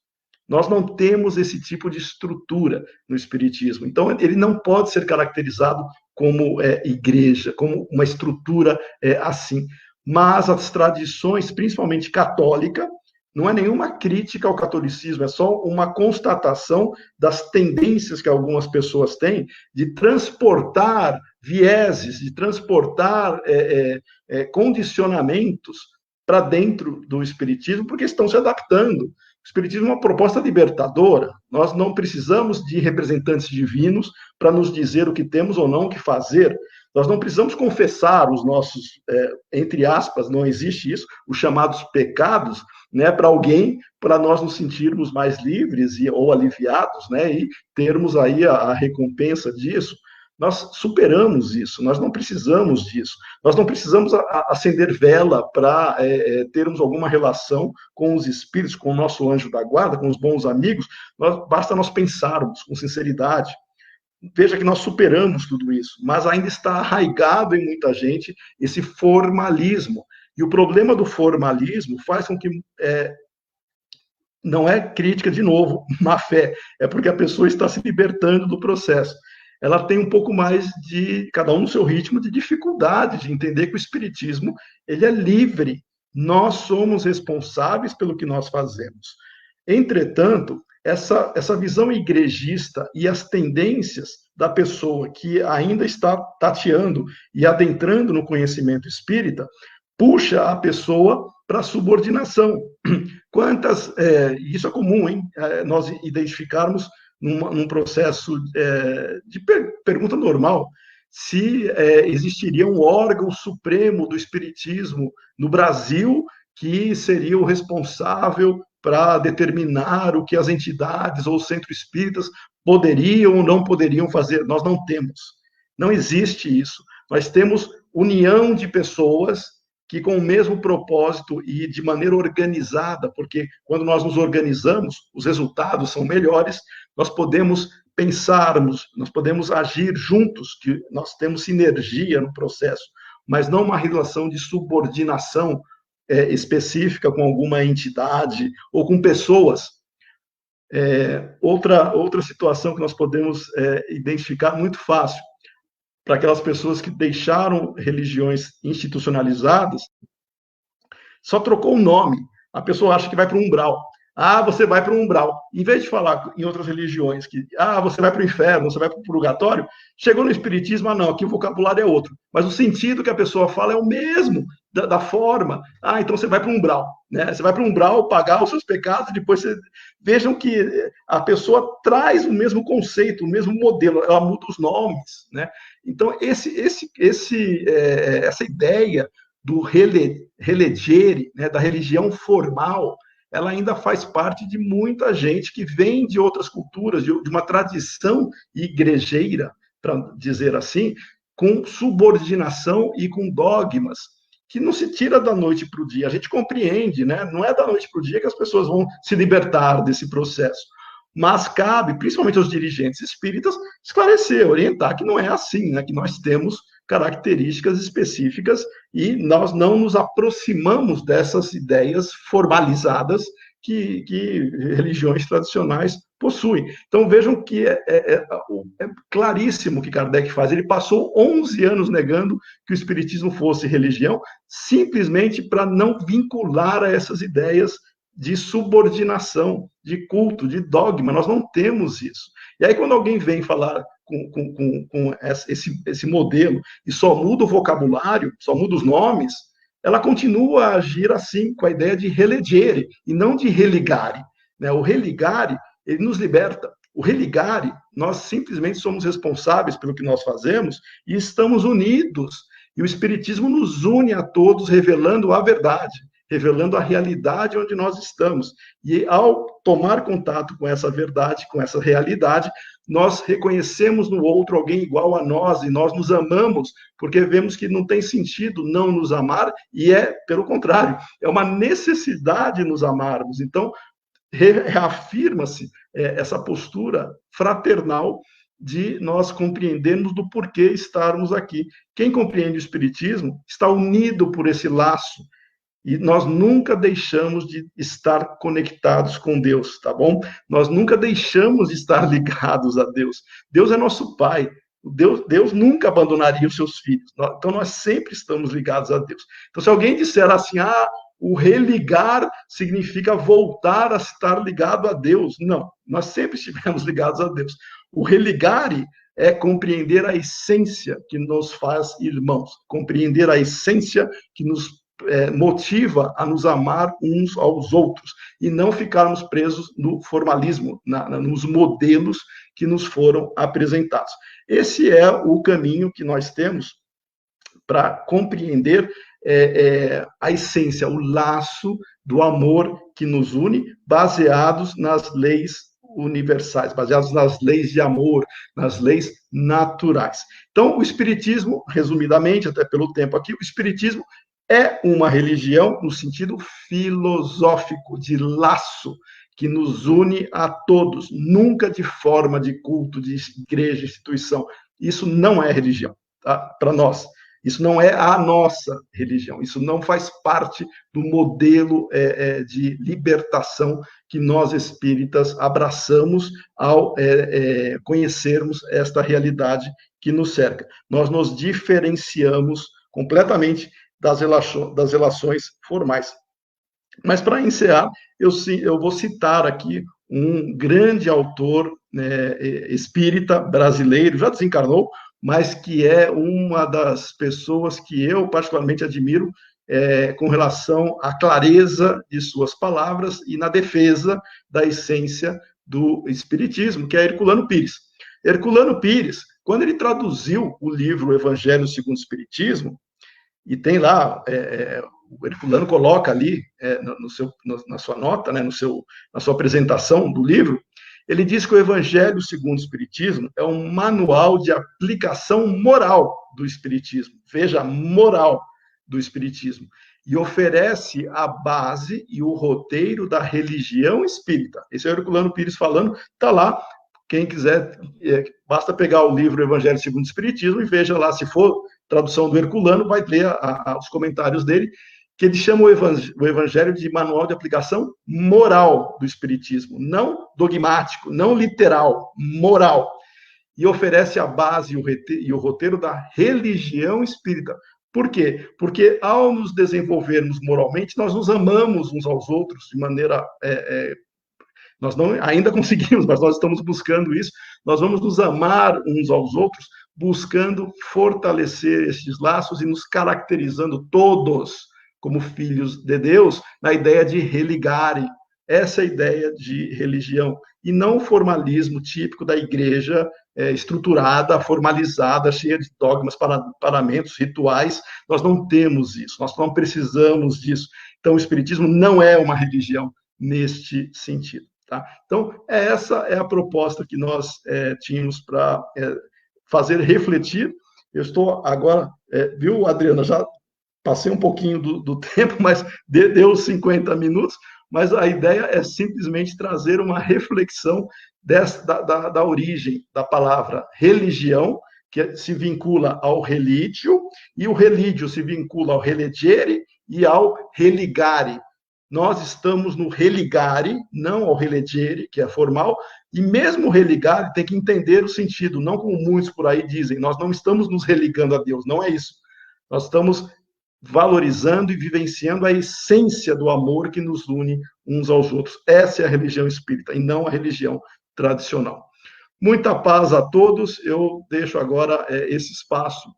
Nós não temos esse tipo de estrutura no Espiritismo. Então, ele não pode ser caracterizado como igreja, como uma estrutura assim. Mas as tradições, principalmente católica, não é nenhuma crítica ao catolicismo, é só uma constatação das tendências que algumas pessoas têm de transportar vieses, de transportar condicionamentos para dentro do Espiritismo, porque estão se adaptando. O Espiritismo é uma proposta libertadora. Nós não precisamos de representantes divinos para nos dizer o que temos ou não o que fazer. Nós não precisamos confessar os nossos, entre aspas, não existe isso, os chamados pecados, né, para alguém, para nós nos sentirmos mais livres ou aliviados, né, e termos aí a recompensa disso. Nós superamos isso, nós não precisamos disso. Nós não precisamos acender vela para termos alguma relação com os espíritos, com o nosso anjo da guarda, com os bons amigos. Basta nós pensarmos com sinceridade. Veja que nós superamos tudo isso, mas ainda está arraigado em muita gente esse formalismo. E o problema do formalismo faz com que não é crítica, de novo, má fé, é porque a pessoa está se libertando do processo. Ela tem um pouco mais de, cada um no seu ritmo, de dificuldade de entender que o Espiritismo ele é livre. Nós somos responsáveis pelo que nós fazemos. Entretanto, essa visão igrejista e as tendências da pessoa que ainda está tateando e adentrando no conhecimento espírita, puxa a pessoa para a subordinação. Isso é comum, hein? Nós identificarmos num processo de pergunta normal, se existiria um órgão supremo do espiritismo no Brasil que seria o responsável para determinar o que as entidades ou os centros espíritas poderiam ou não poderiam fazer. Nós não temos. Não existe isso. Nós temos união de pessoas que com o mesmo propósito e de maneira organizada, porque quando nós nos organizamos, os resultados são melhores, nós podemos pensarmos, nós podemos agir juntos, que nós temos sinergia no processo, mas não uma relação de subordinação específica com alguma entidade ou com pessoas. Outra situação que nós podemos identificar muito fácil para aquelas pessoas que deixaram religiões institucionalizadas, só trocou o nome. A pessoa acha que vai para o umbral. Ah, você vai para o umbral. Em vez de falar em outras religiões que, você vai para o inferno, você vai para o purgatório, chegou no espiritismo, não, aqui o vocabulário é outro. Mas o sentido que a pessoa fala é o mesmo, da forma. Então você vai para o umbral, né? Você vai para o umbral pagar os seus pecados, depois você... Vejam que a pessoa traz o mesmo conceito, o mesmo modelo, ela muda os nomes, né? Então, essa ideia do relegere, né, da religião formal, ela ainda faz parte de muita gente que vem de outras culturas, de uma tradição igrejeira, para dizer assim, com subordinação e com dogmas, que não se tira da noite para o dia. A gente compreende, né? Não é da noite para o dia que as pessoas vão se libertar desse processo. Mas cabe, principalmente aos dirigentes espíritas, esclarecer, orientar que não é assim, né? Que nós temos características específicas e nós não nos aproximamos dessas ideias formalizadas que religiões tradicionais possuem. Então, vejam que é claríssimo o que Kardec faz. Ele passou 11 anos negando que o espiritismo fosse religião, simplesmente para não vincular a essas ideias de subordinação, de culto, de dogma. Nós não temos isso. E aí, quando alguém vem falar com esse modelo e só muda o vocabulário, só muda os nomes, ela continua a agir assim, com a ideia de relegere, e não de religare. Né? O religare, ele nos liberta. O religare, nós simplesmente somos responsáveis pelo que nós fazemos e estamos unidos. E o Espiritismo nos une a todos, revelando a verdade, revelando a realidade onde nós estamos. E ao tomar contato com essa verdade, com essa realidade, nós reconhecemos no outro alguém igual a nós e nós nos amamos, porque vemos que não tem sentido não nos amar e pelo contrário, é uma necessidade nos amarmos. Então, reafirma-se essa postura fraternal de nós compreendermos do porquê estarmos aqui. Quem compreende o Espiritismo está unido por esse laço, e nós nunca deixamos de estar conectados com Deus, tá bom? Nós nunca deixamos de estar ligados a Deus. Deus é nosso Pai. Deus nunca abandonaria os seus filhos. Então, nós sempre estamos ligados a Deus. Então, se alguém disser assim, o religar significa voltar a estar ligado a Deus. Não, nós sempre estivemos ligados a Deus. O religare é compreender a essência que nos faz irmãos, compreender a essência que nos motiva a nos amar uns aos outros e não ficarmos presos no formalismo, nos modelos que nos foram apresentados. Esse é o caminho que nós temos para compreender a essência, o laço do amor que nos une, baseados nas leis universais, baseados nas leis de amor, nas leis naturais. Então, o Espiritismo, resumidamente, até pelo tempo aqui, o Espiritismo é uma religião no sentido filosófico, de laço, que nos une a todos, nunca de forma de culto, de igreja, instituição. Isso não é religião, tá? Para nós. Isso não é a nossa religião, isso não faz parte do modelo de libertação que nós espíritas abraçamos ao conhecermos esta realidade que nos cerca. Nós nos diferenciamos completamente das relações formais. Mas, para encerrar, eu vou citar aqui um grande autor espírita brasileiro, já desencarnou, mas que é uma das pessoas que eu particularmente admiro com relação à clareza de suas palavras e na defesa da essência do Espiritismo, que é Herculano Pires. Herculano Pires, quando ele traduziu o livro Evangelho segundo o Espiritismo, e tem lá, o Herculano coloca ali, na sua nota, né, na sua apresentação do livro, ele diz que o Evangelho segundo o Espiritismo é um manual de aplicação moral do Espiritismo. Veja, moral do Espiritismo. E oferece a base e o roteiro da religião espírita. Esse é o Herculano Pires falando, está lá. Quem quiser, basta pegar o livro Evangelho segundo o Espiritismo e veja lá, se for tradução do Herculano, vai ler os comentários dele. que ele chama o evangelho de manual de aplicação moral do espiritismo, não dogmático, não literal, moral, e oferece a base e o roteiro da religião espírita. Por quê? Porque ao nos desenvolvermos moralmente, nós nos amamos uns aos outros de maneira... nós não ainda conseguimos, mas nós estamos buscando isso. Nós vamos nos amar uns aos outros, buscando fortalecer esses laços e nos caracterizando todos como filhos de Deus, na ideia de religarem. Essa é a ideia de religião, e não o formalismo típico da igreja estruturada, formalizada, cheia de dogmas, paramentos, rituais. Nós não temos isso, nós não precisamos disso. Então, o espiritismo não é uma religião neste sentido. Tá? Então, essa é a proposta que nós tínhamos para fazer refletir. Eu estou agora, viu, Adriana, já passei um pouquinho do tempo, mas deu 50 minutos, mas a ideia é simplesmente trazer uma reflexão da origem da palavra religião, que se vincula ao religio, e o religio se vincula ao religere e ao religare. Nós estamos no religare, não ao religere, que é formal, e mesmo o religare tem que entender o sentido, não como muitos por aí dizem, nós não estamos nos religando a Deus, não é isso. Nós estamos valorizando e vivenciando a essência do amor que nos une uns aos outros. Essa é a religião espírita, e não a religião tradicional. Muita paz a todos. Eu deixo agora esse espaço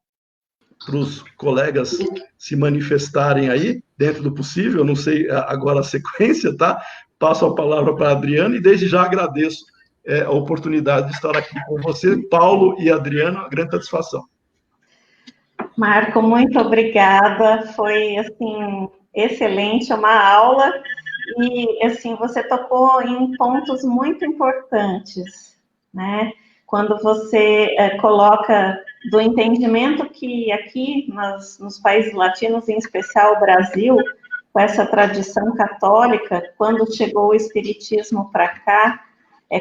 para os colegas se manifestarem aí, dentro do possível. Eu não sei agora a sequência, tá? Passo a palavra para a Adriana, e desde já agradeço a oportunidade de estar aqui com você, Paulo e Adriana, grande satisfação. Marco, muito obrigada, foi, assim, excelente, uma aula, e, assim, você tocou em pontos muito importantes, né, quando você coloca do entendimento que aqui, nos países latinos, em especial o Brasil, com essa tradição católica, quando chegou o espiritismo para cá,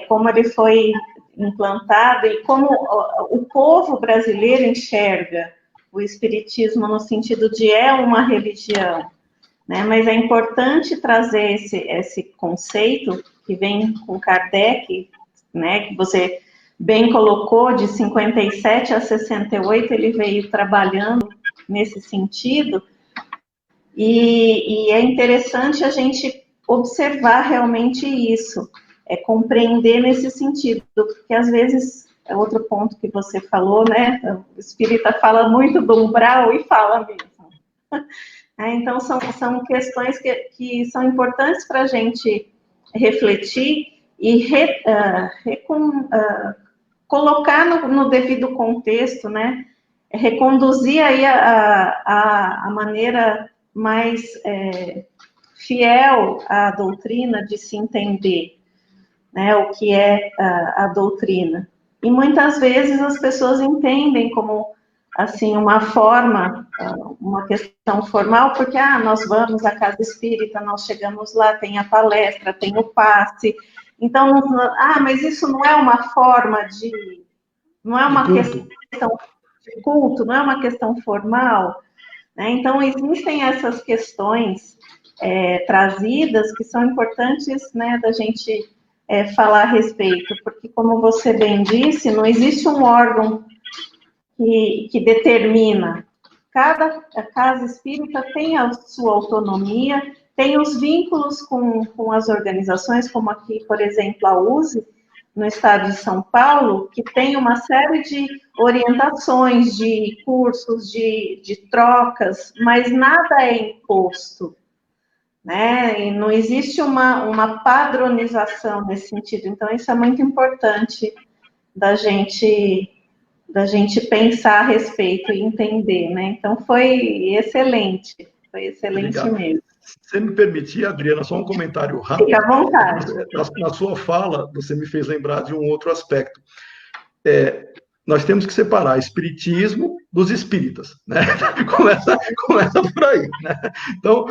como ele foi implantado e como o povo brasileiro enxerga o espiritismo no sentido de uma religião, né? Mas é importante trazer esse conceito que vem com Kardec, né? Que você bem colocou, de 57 a 68, ele veio trabalhando nesse sentido, e é interessante a gente observar realmente isso, compreender nesse sentido, porque às vezes... É outro ponto que você falou, né? O espírita fala muito do umbral e fala mesmo. Então, são questões que são importantes para a gente refletir e colocar no devido contexto, né? Reconduzir aí a maneira mais fiel à doutrina de se entender, né? O que é a doutrina. E muitas vezes as pessoas entendem como, assim, uma forma, uma questão formal, porque, nós vamos à casa espírita, nós chegamos lá, tem a palestra, tem o passe, então, mas isso não é uma forma não é uma questão de culto, não é uma questão formal, né? Então, existem essas questões trazidas que são importantes, né, da gente... falar a respeito, porque, como você bem disse, não existe um órgão que determina. Cada casa espírita tem a sua autonomia, tem os vínculos com as organizações, como aqui, por exemplo, a USE, no estado de São Paulo, que tem uma série de orientações, de cursos, de trocas, mas nada é imposto, né? E não existe uma padronização nesse sentido. Então, isso é muito importante da gente pensar a respeito e entender, né? Então, foi excelente Obrigado. Mesmo. Se você me permitir, Adriana, só um comentário rápido. Fique à vontade. Na sua fala, você me fez lembrar de um outro aspecto. Nós temos que separar espiritismo dos espíritas, né? Começa por aí, né? Então,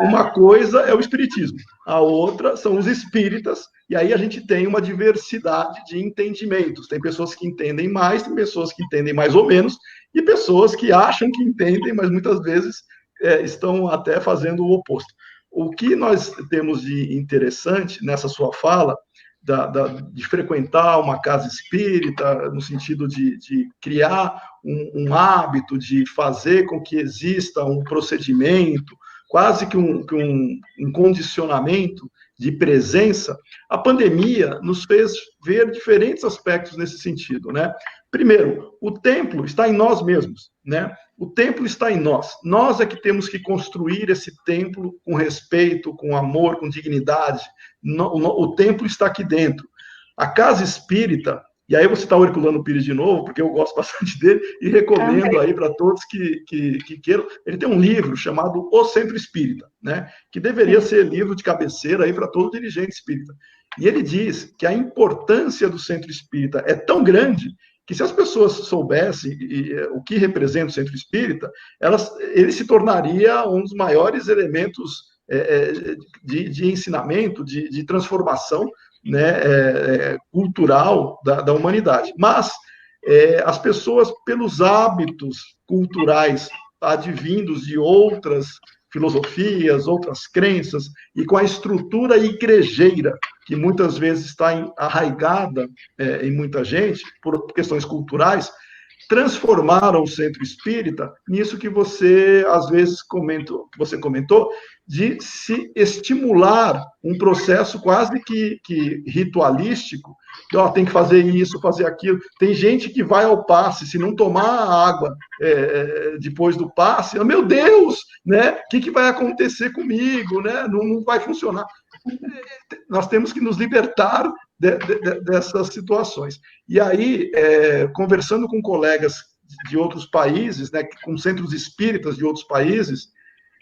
uma coisa é o espiritismo, a outra são os espíritas, e aí a gente tem uma diversidade de entendimentos. Tem pessoas que entendem mais, tem pessoas que entendem mais ou menos, e pessoas que acham que entendem, mas muitas vezes estão até fazendo o oposto. O que nós temos de interessante nessa sua fala, de frequentar uma casa espírita, no sentido de criar um hábito, de fazer com que exista um procedimento, quase que um condicionamento de presença, a pandemia nos fez ver diferentes aspectos nesse sentido, né? Primeiro, o templo está em nós mesmos, né? O templo está em nós. Nós é que temos que construir esse templo com respeito, com amor, com dignidade. O templo está aqui dentro. A casa espírita, e aí eu vou citar o Herculano Pires de novo, porque eu gosto bastante dele, e recomendo aí para todos que queiram. Ele tem um livro chamado O Centro Espírita, né? Que deveria ser livro de cabeceira aí para todo dirigente espírita. E ele diz que a importância do centro espírita é tão grande que se as pessoas soubessem o que representa o centro espírita, ele se tornaria um dos maiores elementos de ensinamento, de transformação, né, cultural da humanidade. Mas as pessoas, pelos hábitos culturais advindos de outras filosofias, outras crenças, e com a estrutura igrejeira, que muitas vezes está arraigada em muita gente, por questões culturais, transformaram o centro espírita nisso que você, às vezes, comentou, de se estimular um processo quase que ritualístico, que tem que fazer isso, fazer aquilo. Tem gente que vai ao passe, se não tomar água depois do passe, meu Deus, né? O que vai acontecer comigo? Né? Não vai funcionar. Nós temos que nos libertar dessas situações. E aí, conversando com colegas de outros países, né, com centros espíritas de outros países,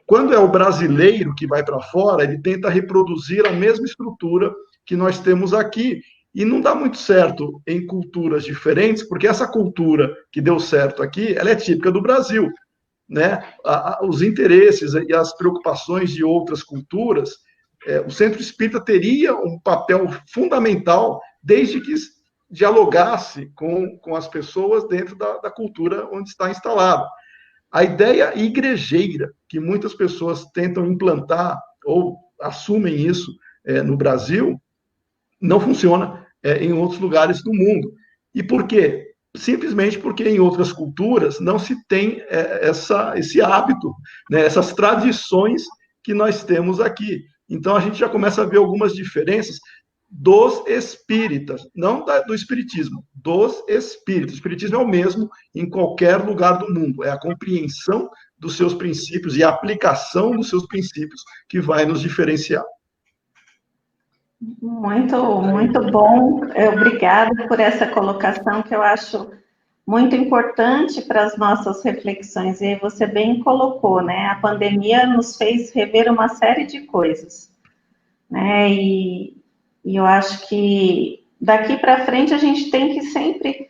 quando é o brasileiro que vai para fora, ele tenta reproduzir a mesma estrutura que nós temos aqui. E não dá muito certo em culturas diferentes, porque essa cultura que deu certo aqui, ela é típica do Brasil, né? Os interesses e as preocupações de outras culturas, o centro espírita teria um papel fundamental desde que dialogasse com as pessoas dentro da cultura onde está instalado. A ideia igrejeira que muitas pessoas tentam implantar ou assumem isso no Brasil não funciona em outros lugares do mundo. E por quê? Simplesmente porque em outras culturas não se tem esse hábito, né, essas tradições que nós temos aqui. Então a gente já começa a ver algumas diferenças dos espíritas, não do espiritismo, dos espíritos. O espiritismo é o mesmo em qualquer lugar do mundo, é a compreensão dos seus princípios e a aplicação dos seus princípios que vai nos diferenciar. Muito, muito bom. Obrigada por essa colocação, que eu acho muito importante para as nossas reflexões. E você bem colocou, né? A pandemia nos fez rever uma série de coisas, né? E eu acho que daqui para frente a gente tem que sempre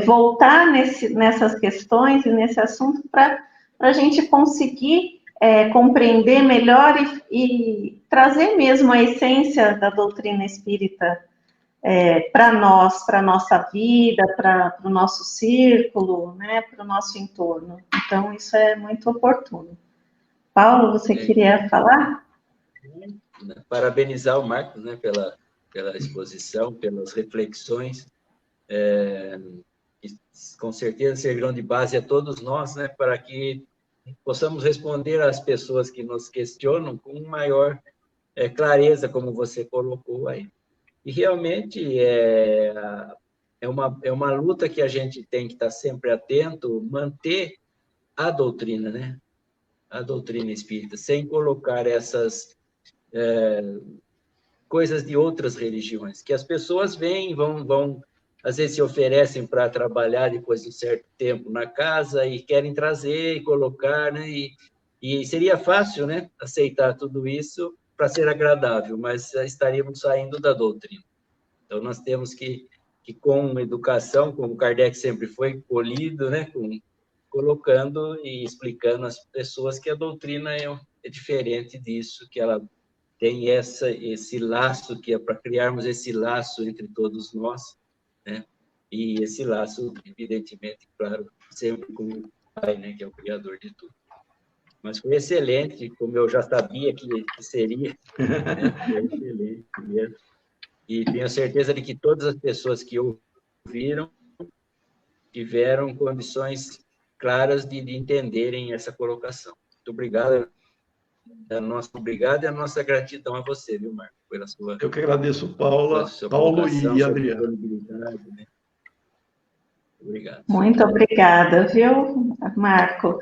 voltar nessas questões e nesse assunto para a gente conseguir compreender melhor e trazer mesmo a essência da doutrina espírita para nós, para a nossa vida, para o nosso círculo, né, para o nosso entorno. Então, isso é muito oportuno. Paulo, você queria falar? Parabenizar o Marcos, né, pela exposição, pelas reflexões, que com certeza servirão de base a todos nós, né, para que possamos responder às pessoas que nos questionam com maior clareza, como você colocou aí. E realmente é uma luta que a gente tem que estar sempre atento, manter a doutrina, né? A doutrina espírita, sem colocar essas coisas de outras religiões, que as pessoas vêm, vão às vezes se oferecem para trabalhar depois de um certo tempo na casa e querem trazer e colocar, né? E seria fácil, né, aceitar tudo isso para ser agradável, mas estaríamos saindo da doutrina. Então, nós temos que com educação, como Kardec sempre foi, polido, né, colocando e explicando às pessoas que a doutrina é diferente disso, que ela tem esse laço, que é para criarmos esse laço entre todos nós, né? E esse laço, evidentemente, claro, sempre com o Pai, né, que é o Criador de tudo. Mas foi excelente, como eu já sabia que seria. Né? Foi excelente mesmo. E tenho certeza de que todas as pessoas que ouviram tiveram condições claras de entenderem essa colocação. Muito obrigado. Obrigado e a nossa gratidão a você, viu, Marco, pela sua... Eu que agradeço, Paulo e sua Adriano. disponibilidade, né? Obrigado. Muito obrigada, viu, Marco?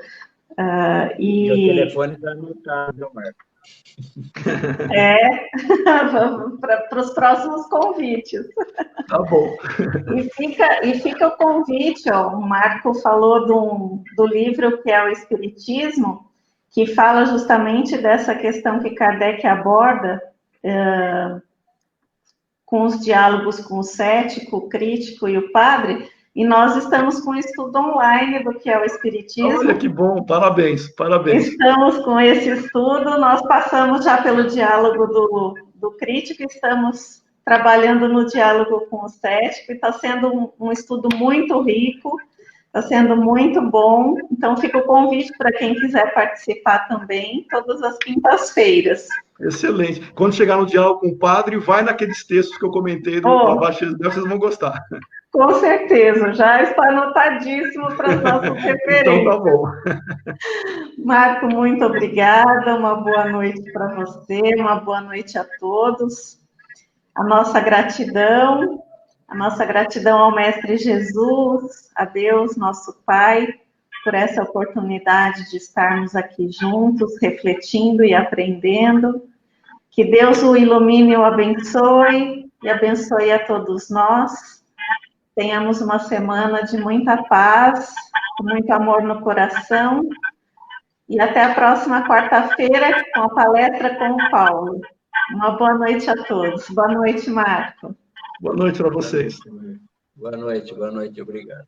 Meu telefone está anotado, viu, Marco? Para os próximos convites. Tá bom. E fica o convite, ó, o Marco falou do livro que é o Espiritismo, que fala justamente dessa questão que Kardec aborda, com os diálogos com o cético, o crítico e o padre, e nós estamos com um estudo online do que é o Espiritismo. Olha que bom, parabéns, parabéns. Estamos com esse estudo, nós passamos já pelo diálogo do crítico, estamos trabalhando no diálogo com o cético, e está sendo um estudo muito rico, está sendo muito bom, então fica o convite para quem quiser participar também, todas as quintas-feiras. Excelente. Quando chegar no diálogo com o padre, vai naqueles textos que eu comentei do Abaixo, vocês vão gostar. Com certeza, já está anotadíssimo para as nossas referências. Então tá bom. Marco, muito obrigada, uma boa noite para você, uma boa noite a todos. A nossa gratidão ao Mestre Jesus, a Deus, nosso Pai, por essa oportunidade de estarmos aqui juntos, refletindo e aprendendo. Que Deus o ilumine e o abençoe, e abençoe a todos nós. Tenhamos uma semana de muita paz, com muito amor no coração. E até a próxima quarta-feira com a palestra com o Paulo. Uma boa noite a todos. Boa noite, Marco. Boa noite para vocês. Boa noite, obrigado.